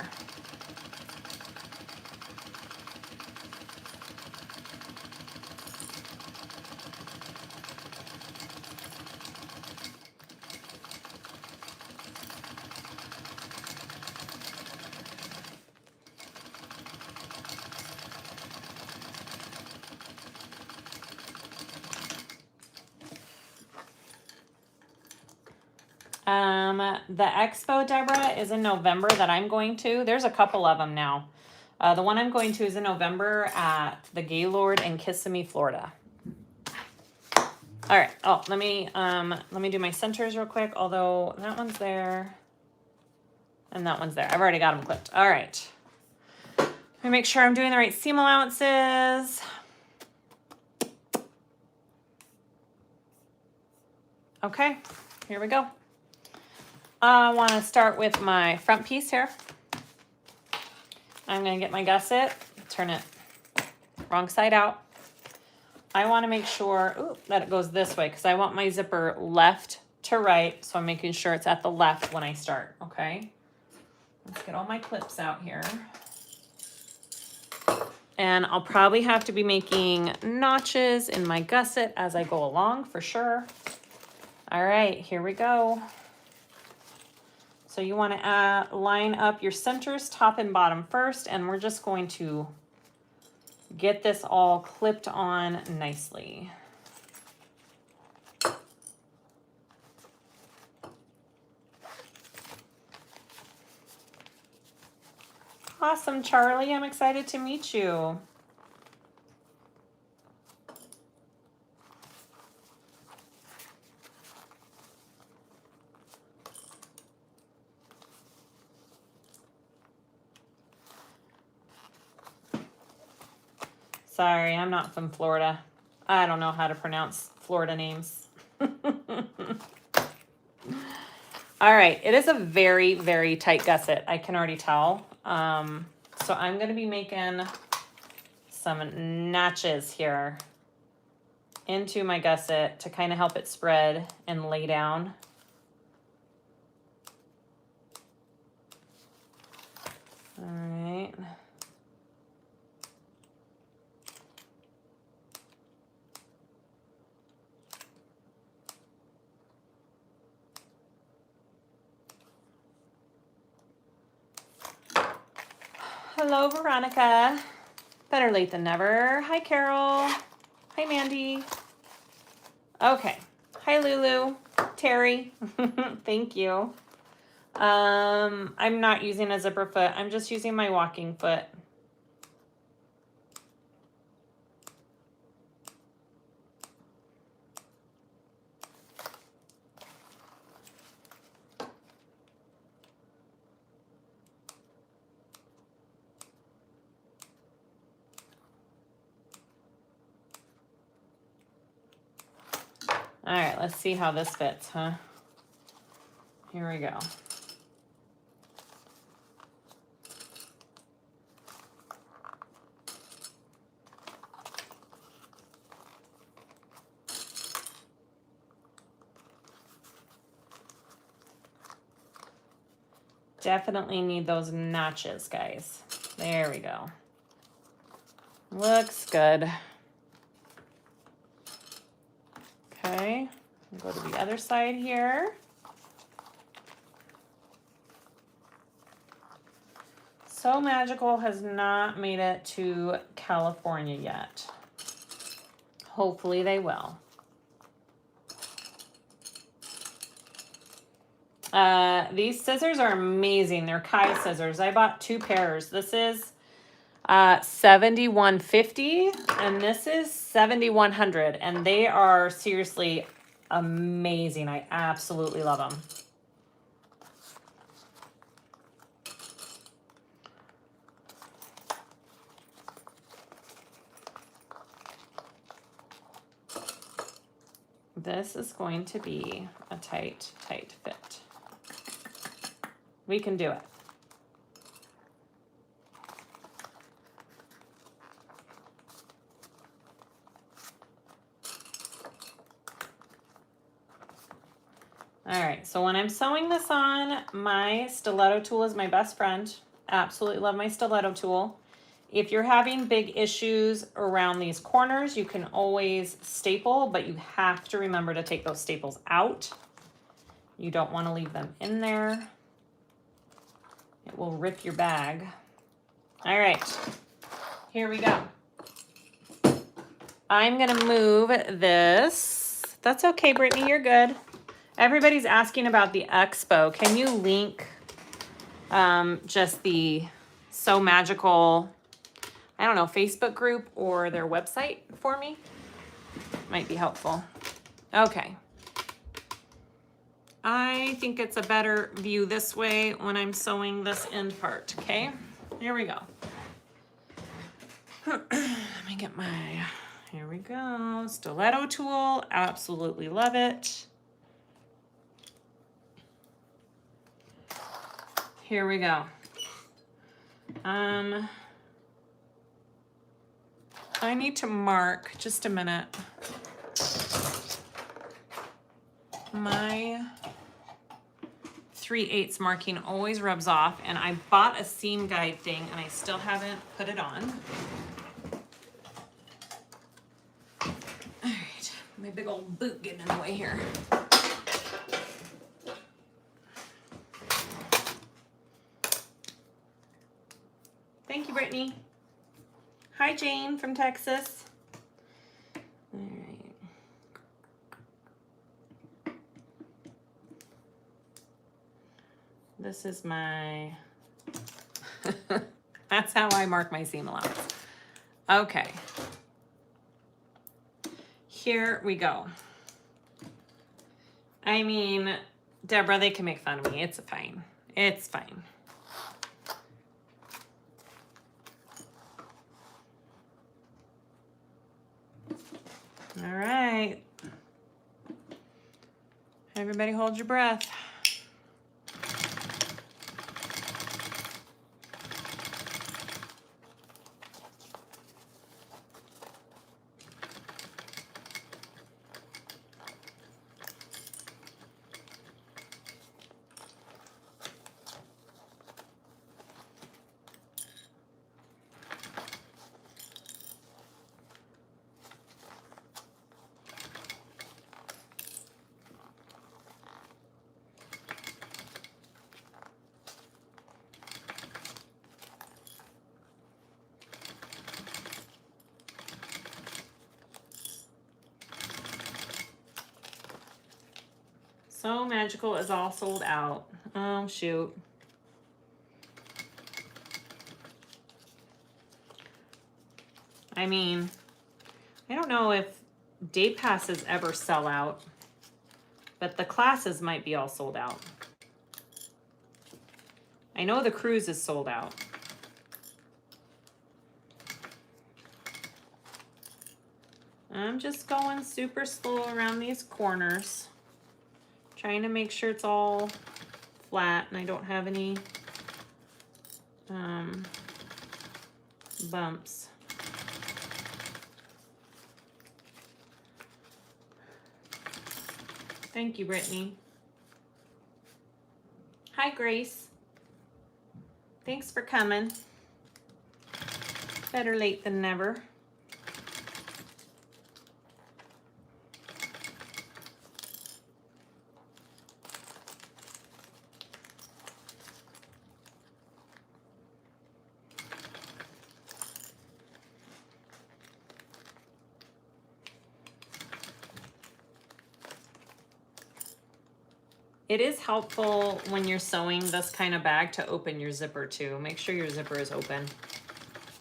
The expo, Deborah, is in November that I'm going to. There's a couple of them now. The one I'm going to is in November at the Gaylord in Kissimmee, Florida. All right. Oh, let me do my centers real quick. Although that one's there, and that one's there. I've already got them clipped. All right. Let me make sure I'm doing the right seam allowances. Okay. Here we go. I want to start with my front piece here. I'm going to get my gusset, turn it wrong side out. I want to make sure that it goes this way because I want my zipper left to right. So I'm making sure it's at the left when I start. Okay. Let's get all my clips out here. And I'll probably have to be making notches in my gusset as I go along for sure. All right, here we go. So you want to line up your centers top and bottom first, and we're just going to get this all clipped on nicely. Awesome, Charlie. I'm excited to meet you. Sorry, I'm not from Florida. I don't know how to pronounce Florida names. All right, it is a very, very tight gusset. I can already tell. So I'm going to be making some notches here into my gusset to kind of help it spread and lay down. All right. Hello, Veronica. Better late than never. Hi, Carol. Hi, Mandy. Okay. Hi, Lulu. Terry. Thank you. I'm not using a zipper foot. I'm just using my walking foot. All right, let's see how this fits, huh? Here we go. Definitely need those notches, guys. There we go. Looks good. Okay, go to the other side here. So Magical has not made it to California yet. Hopefully they will. These scissors are amazing. They're Kai scissors. I bought 2 pairs. This is $71.50 and this is $7,100, and they are seriously amazing. I absolutely love them. This is going to be a tight fit. We can do it. All right, so when I'm sewing this on, my stiletto tool is my best friend. Absolutely love my stiletto tool. If you're having big issues around these corners, you can always staple, but you have to remember to take those staples out. You don't want to leave them in there. It will rip your bag. All right, here we go. I'm gonna move this. That's okay, Brittany, you're good. Everybody's asking about the expo. Can you link just the So Magical, I don't know, Facebook group or their website for me? Might be helpful. Okay. I think it's a better view this way when I'm sewing this end part, okay? Here we go. Let me get my, here we go, stiletto tool. Absolutely love it. Here we go. I need to mark, just a minute. My 3/8 marking always rubs off, and I bought a seam guide thing and I still haven't put it on. All right, my big old boot getting in the way here. Thank you, Brittany. Hi, Jane from Texas. All right. This is my, that's how I mark my seam allowance. Okay. Here we go. I mean, Deborah, they can make fun of me. It's fine. It's fine. All right. Everybody hold your breath. So Magical is all sold out. Oh, shoot. I mean, I don't know if day passes ever sell out, but the classes might be all sold out. I know the cruise is sold out. I'm just going super slow around these corners, trying to make sure it's all flat and I don't have any bumps. Thank you, Brittany. Hi, Grace. Thanks for coming. Better late than never. It is helpful when you're sewing this kind of bag to open your zipper too. Make sure your zipper is open.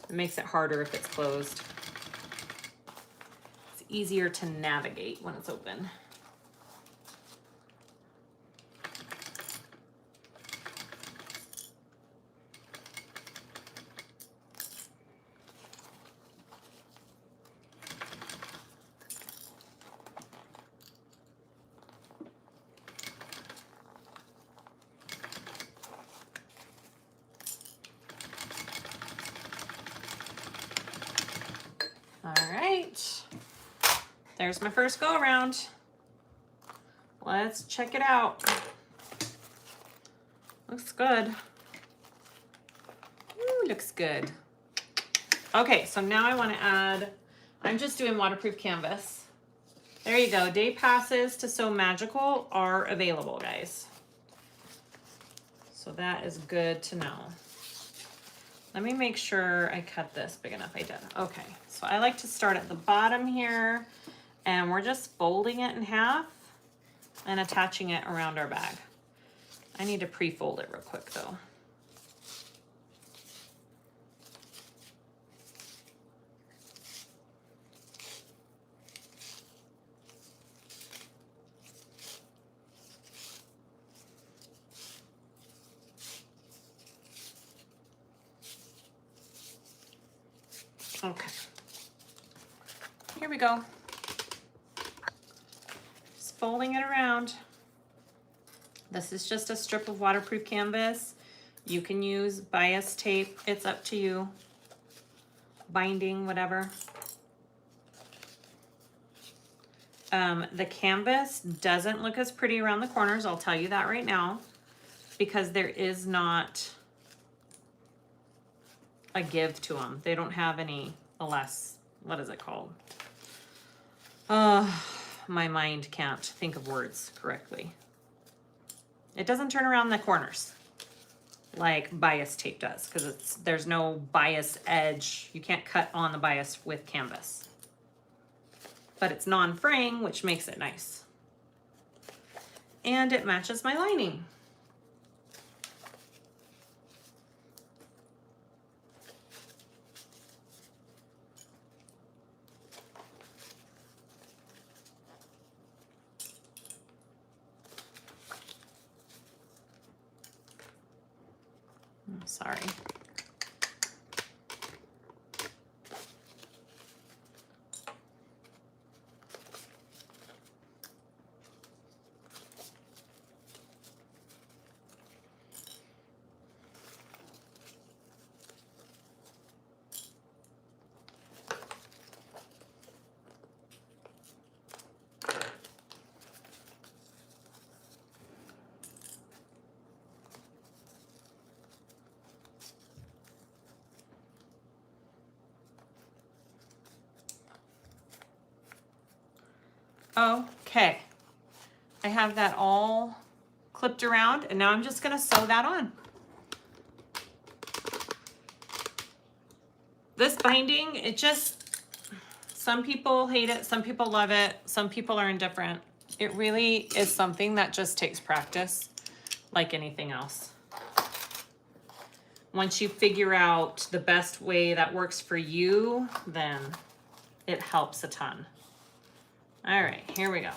It makes it harder if it's closed. It's easier to navigate when it's open. There's my first go around. Let's check it out. Looks good. Ooh, looks good. Okay, so now I want to add, I'm just doing waterproof canvas. There you go. Day passes to Sew Magical are available, guys. So that is good to know. Let me make sure I cut this big enough. I did. Okay, so I like to start at the bottom here, and we're just folding it in half and attaching it around our bag. I need to pre-fold it real quick though. Okay, here we go. Just folding it around. This is just a strip of waterproof canvas. You can use bias tape, it's up to you. Binding, whatever. The canvas doesn't look as pretty around the corners, I'll tell you that right now, because there is not a give to them. They don't have any what is it called? My mind can't think of words correctly. It doesn't turn around the corners like bias tape does, because there's no bias edge. You can't cut on the bias with canvas. But it's non-fraying, which makes it nice. And it matches my lining. Sorry. Okay, I have that all clipped around, and now I'm just gonna sew that on. This binding, it just, some people hate it, some people love it, some people are indifferent. It really is something that just takes practice, like anything else. Once you figure out the best way that works for you, then it helps a ton. All right, here we go.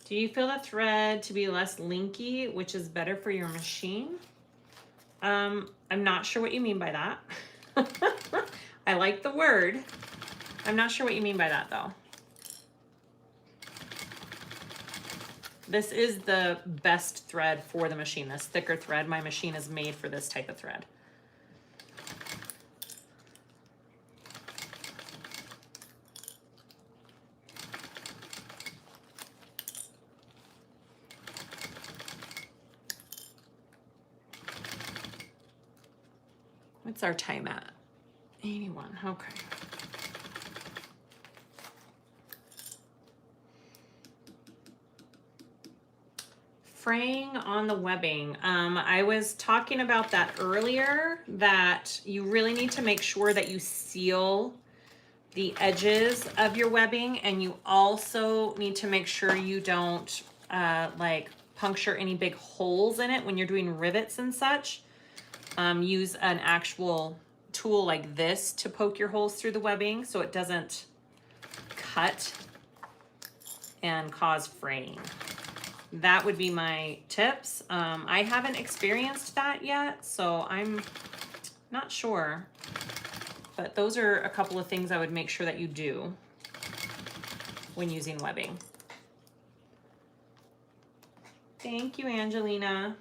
Do you feel the thread to be less linky, which is better for your machine? I'm not sure what you mean by that. I like the word. I'm not sure what you mean by that though. This is the best thread for the machine, this thicker thread. My machine is made for this type of thread. What's our time at? 81, okay. Fraying on the webbing. I was talking about that earlier, that you really need to make sure that you seal the edges of your webbing, and you also need to make sure you don't like puncture any big holes in it when you're doing rivets and such. Use an actual tool like this to poke your holes through the webbing so it doesn't cut and cause fraying. That would be my tips. I haven't experienced that yet, so I'm not sure. But those are a couple of things I would make sure that you do when using webbing. Thank you, Angelina.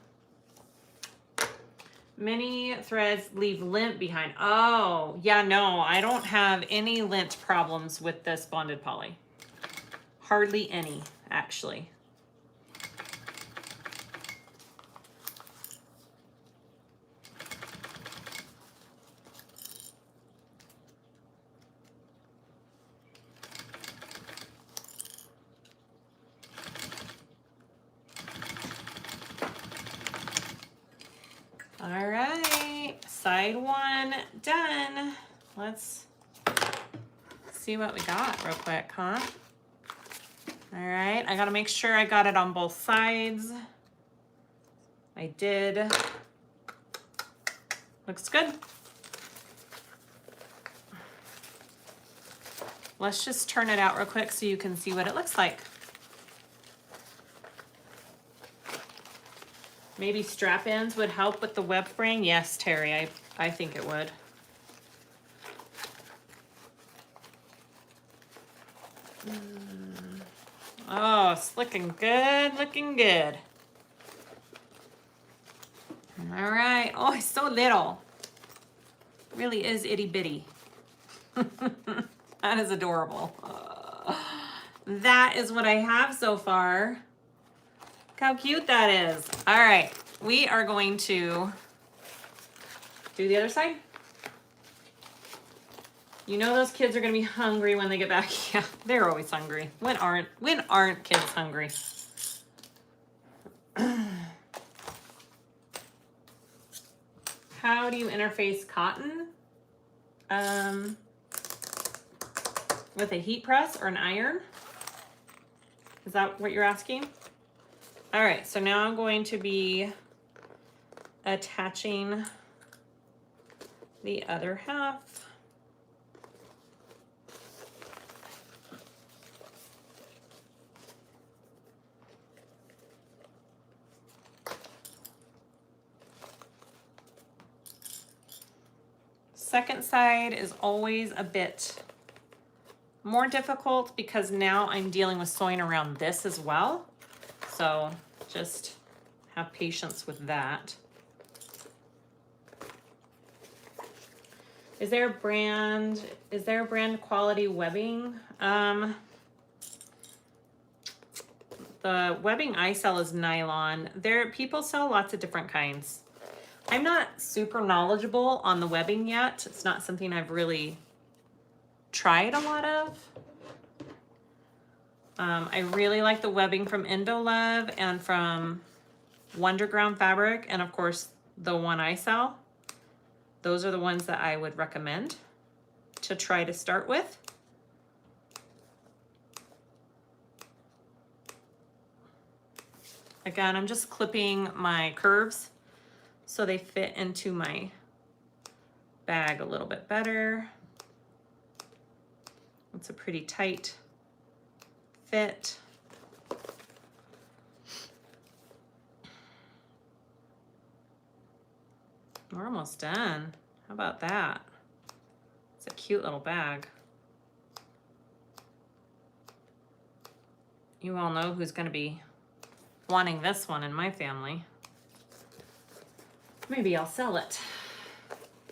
Many threads leave lint behind. Oh, yeah, no, I don't have any lint problems with this bonded poly. Hardly any, actually. All right, side one done. Let's see what we got real quick, huh? All right, I gotta make sure I got it on both sides. I did. Looks good. Let's just turn it out real quick so you can see what it looks like. Maybe strap ends would help with the web fraying. Yes, Terry, I think it would. Oh, it's looking good, looking good. All right. Oh, it's so little. Really is itty bitty. That is adorable. That is what I have so far. Look how cute that is. All right, we are going to do the other side. You know those kids are gonna be hungry when they get back. Yeah, they're always hungry. When aren't kids hungry? How do you interface cotton? With a heat press or an iron? Is that what you're asking? All right, so now I'm going to be attaching the other half. Second side is always a bit more difficult because now I'm dealing with sewing around this as well. So just have patience with that. Is there a brand quality webbing? Let's The webbing I sell is nylon. People sell lots of different kinds. I'm not super knowledgeable on the webbing yet. It's not something I've really tried a lot of. I really like the webbing from Indolove and from Wonderground Fabric, and of course the one I sell. Those are the ones that I would recommend to try to start with. Again, I'm just clipping my curves so they fit into my bag a little bit better. It's a pretty tight fit. We're almost done. How about that? It's a cute little bag. You all know who's going to be wanting this one in my family. Maybe I'll sell it.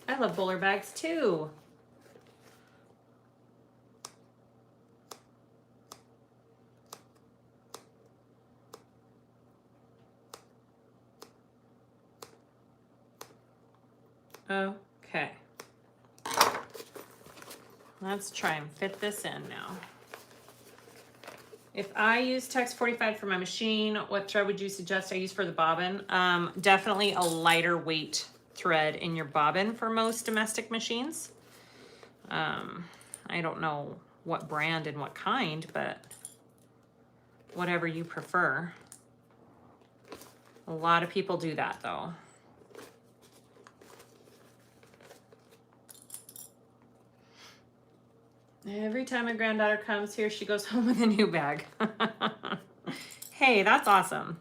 I love bowler bags too. Okay. Let's try and fit this in now. If I use Tex 45 for my machine, what thread would you suggest I use for the bobbin? Definitely a lighter weight thread in your bobbin for most domestic machines. I don't know what brand and what kind, but whatever you prefer. A lot of people do that though. Every time my granddaughter comes here, she goes home with a new bag. Hey, that's awesome.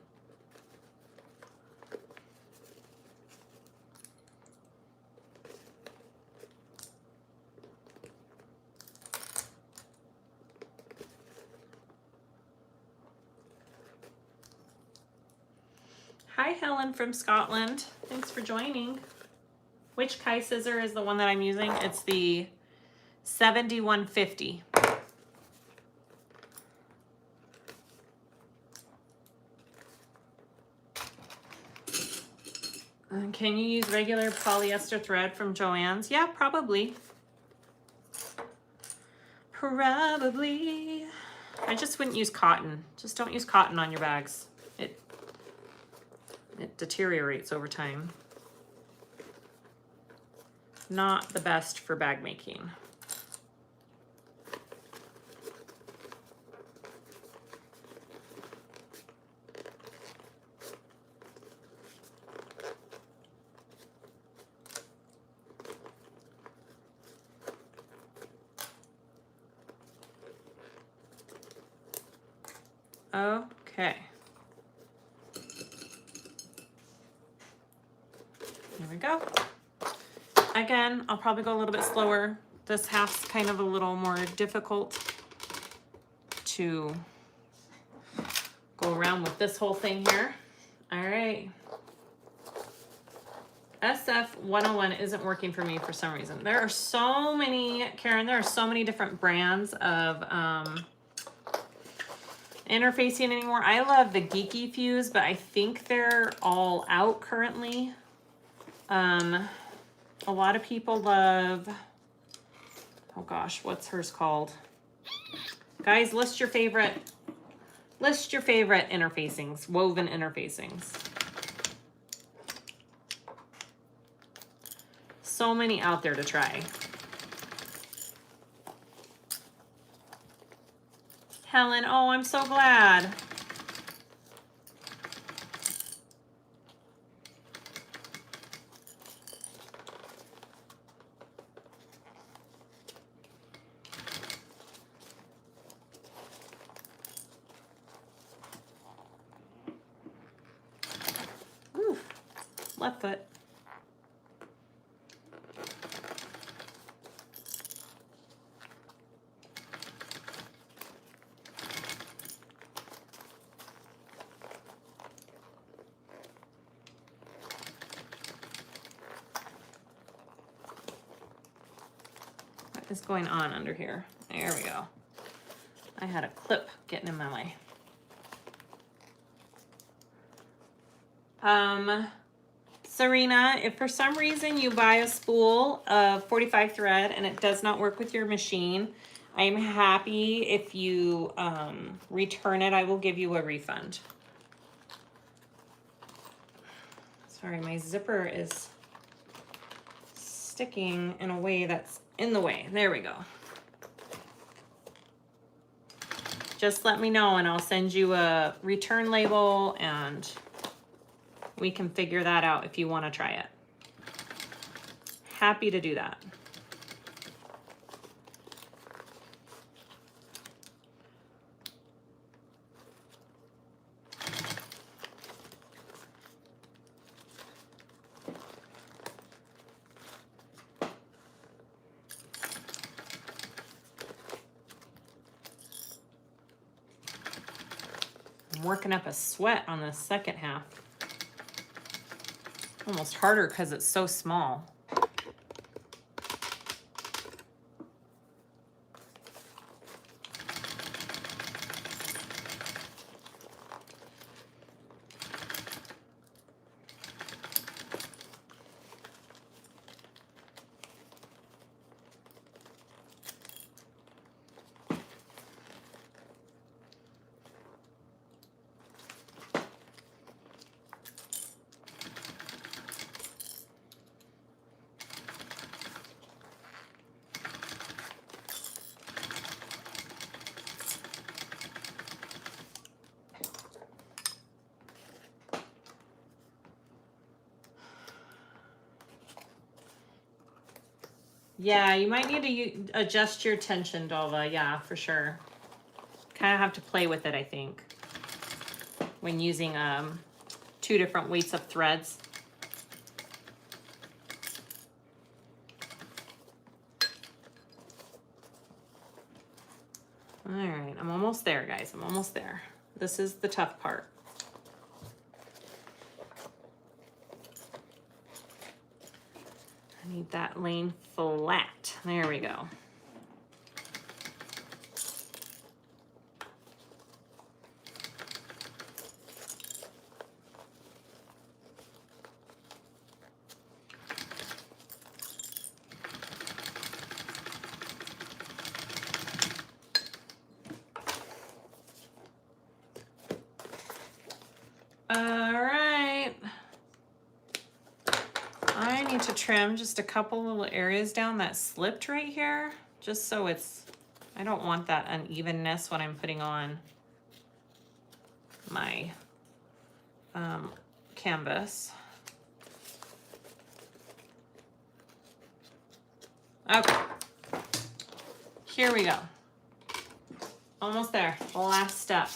Hi, Helen from Scotland. Thanks for joining. Which Kai scissor is the one that I'm using? It's the 7150. Can you use regular polyester thread from Joann's? Yeah, probably. Probably. I just wouldn't use cotton. Just don't use cotton on your bags. It deteriorates over time. Not the best for bag making. Okay. Here we go. Again, I'll probably go a little bit slower. This half's kind of a little more difficult to go around with this whole thing here. All right. SF 101 isn't working for me for some reason. There are so many, Karen, there are so many different brands of interfacing anymore. I love the Geeky Fuse, but I think they're all out currently. A lot of people love, oh gosh, what's hers called? Guys, list your favorite interfacings, woven interfacings. So many out there to try. Helen, oh, I'm so glad. Whew. Left foot. Is going on under here. There we go. I had a clip getting in my way. Serena, if for some reason you buy a spool of 45 thread and it does not work with your machine, I'm happy if you return it. I will give you a refund. Sorry, my zipper is sticking in a way that's in the way. There we go. Just let me know and I'll send you a return label and we can figure that out if you want to try it. Happy to do that. I'm working up a sweat on the second half. Almost harder because it's so small. Yeah, you might need to adjust your tension, Dolva. Yeah, for sure. Kind of have to play with it, I think, when using 2 different weights of threads. All right, I'm almost there, guys. I'm almost there. This is the tough part. I need that lane flat. There we go. All right. I need to trim just a couple little areas down that slipped right here, just so it's, I don't want that unevenness when I'm putting on my canvas. Okay, here we go. Almost there, last step.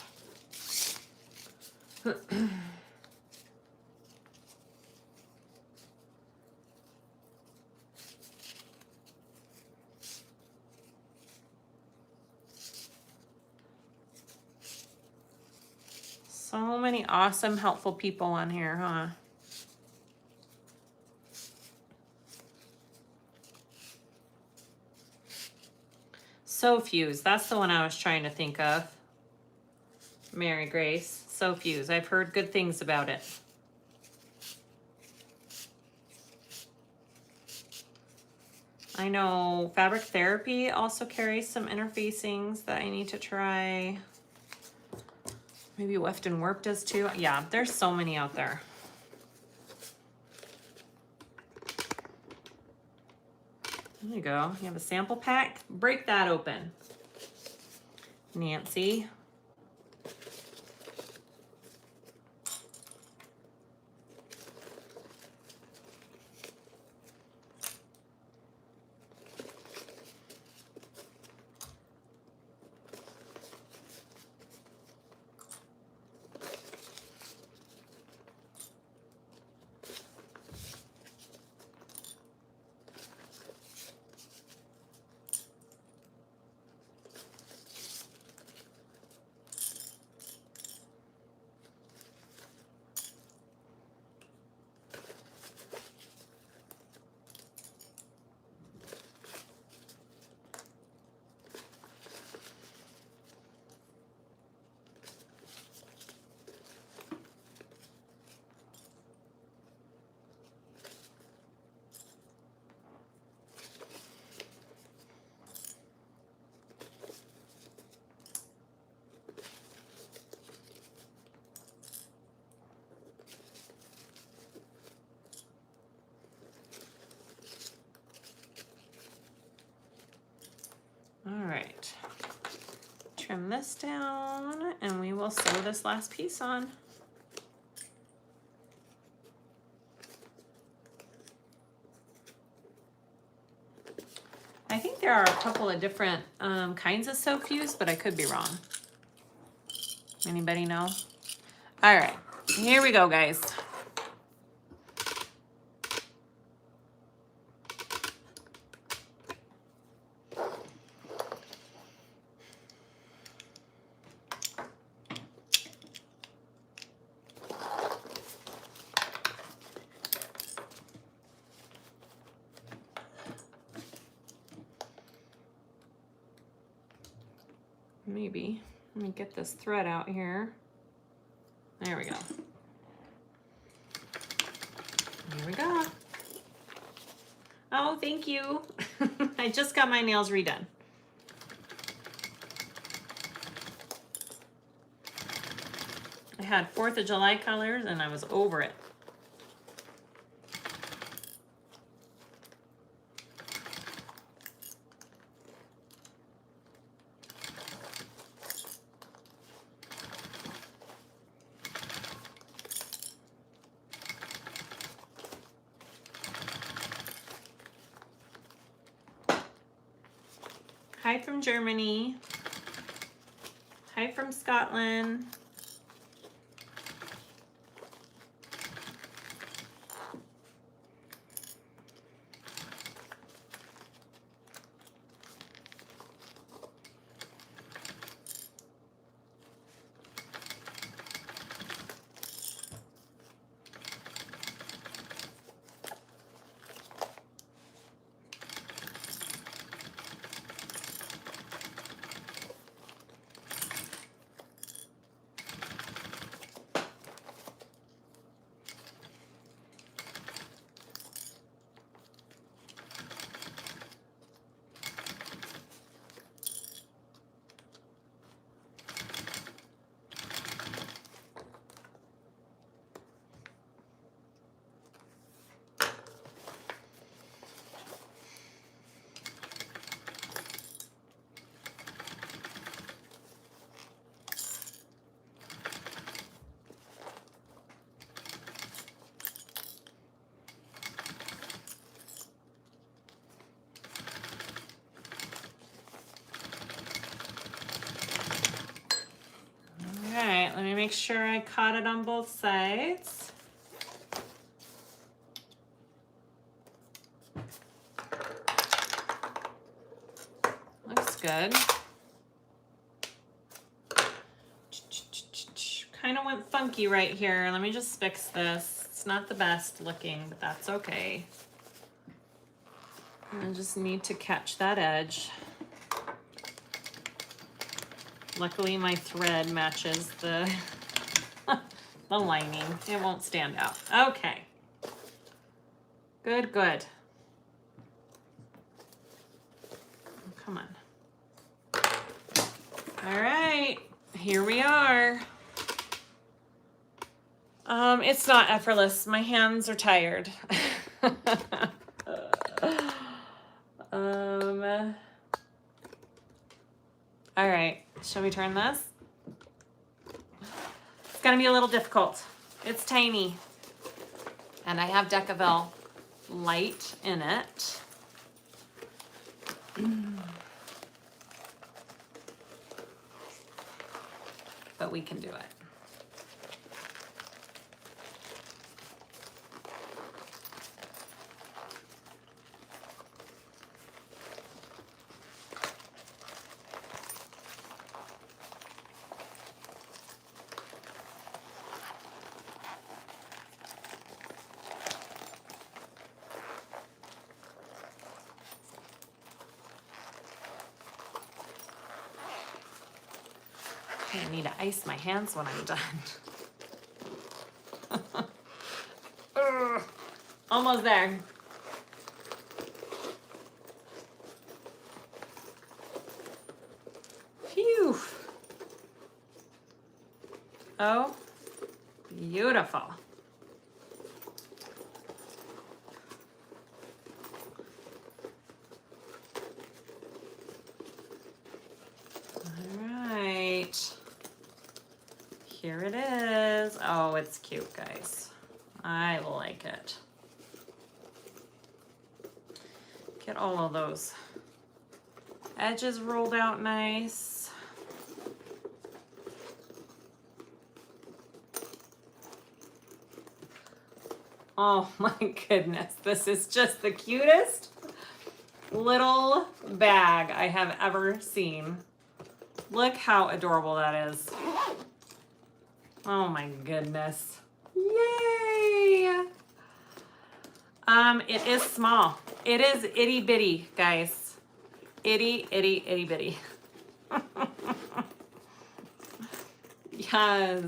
So many awesome, helpful people on here, huh? So Fuse, that's the one I was trying to think of. Mary Grace, So Fuse. I've heard good things about it. I know Fabric Therapy also carries some interfacings that I need to try. Maybe Weft and Warp does too. Yeah, there's so many out there. There you go. You have a sample pack. Break that open, Nancy. All right. Trim this down and we will sew this last piece on. I think there are a couple of different kinds of soap used, but I could be wrong. Anybody know? All right, here we go, guys. Maybe. Let me get this thread out here. There we go. Here we go. Oh, thank you. I just got my nails redone. I had 4th of July colors and I was over it. Hi from Germany. Hi from Scotland. Let me make sure I caught it on both sides. Looks good. Kind of went funky right here. Let me just fix this. It's not the best looking, but that's okay. I just need to catch that edge. Luckily my thread matches the the lining. It won't stand out. Okay. Good, good. Come on. All right, here we are. It's not effortless. My hands are tired. All right, shall we turn this? It's gonna be a little difficult. It's tiny. And I have Decaville light in it. But we can do it. I need to ice my hands when I'm done. Almost there. Phew. Oh, beautiful. Here it is. Oh, it's cute, guys. I like it. Get all of those edges rolled out nice. Oh my goodness, this is just the cutest little bag I have ever seen. Look how adorable that is. Oh my goodness. Yay! It is small. It is itty bitty, guys. Itty, itty, itty bitty. Yes.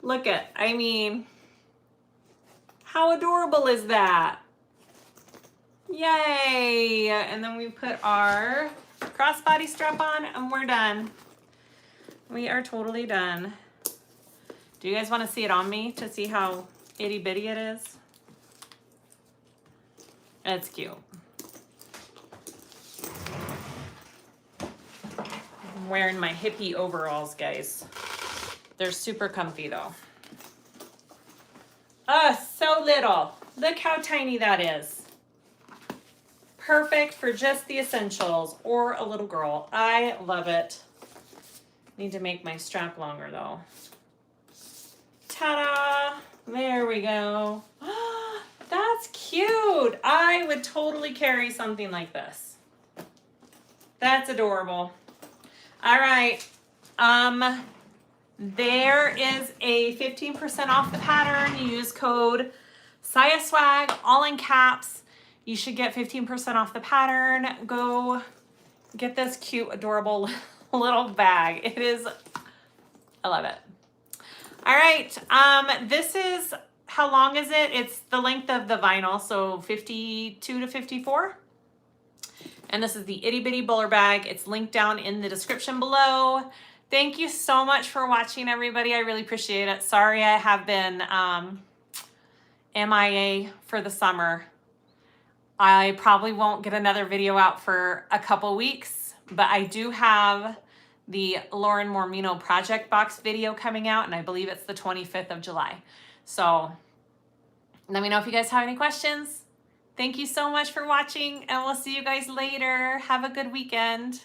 Look at, I mean, how adorable is that? Yay! And then we put our crossbody strap on and we're done. We are totally done. Do you guys want to see it on me to see how itty bitty it is? It's cute. I'm wearing my hippie overalls, guys. They're super comfy though. Oh, so little. Look how tiny that is. Perfect for just the essentials or a little girl. I love it. Need to make my strap longer though. Ta-da! There we go. That's cute. I would totally carry something like this. That's adorable. All right. There is a 15% off the pattern. You use code SiahSwag, all in caps. You should get 15% off the pattern. Go get this cute, adorable little bag. It is, I love it. All right, this is, how long is it? It's the length of the vinyl, so 52 to 54. And this is the Itty Bitty Bowler Bag. It's linked down in the description below. Thank you so much for watching, everybody. I really appreciate it. Sorry I have been MIA for the summer. I probably won't get another video out for a couple weeks, but I do have the Lauren Mormino project box video coming out, and I believe it's the 25th of July. So let me know if you guys have any questions. Thank you so much for watching, and we'll see you guys later. Have a good weekend.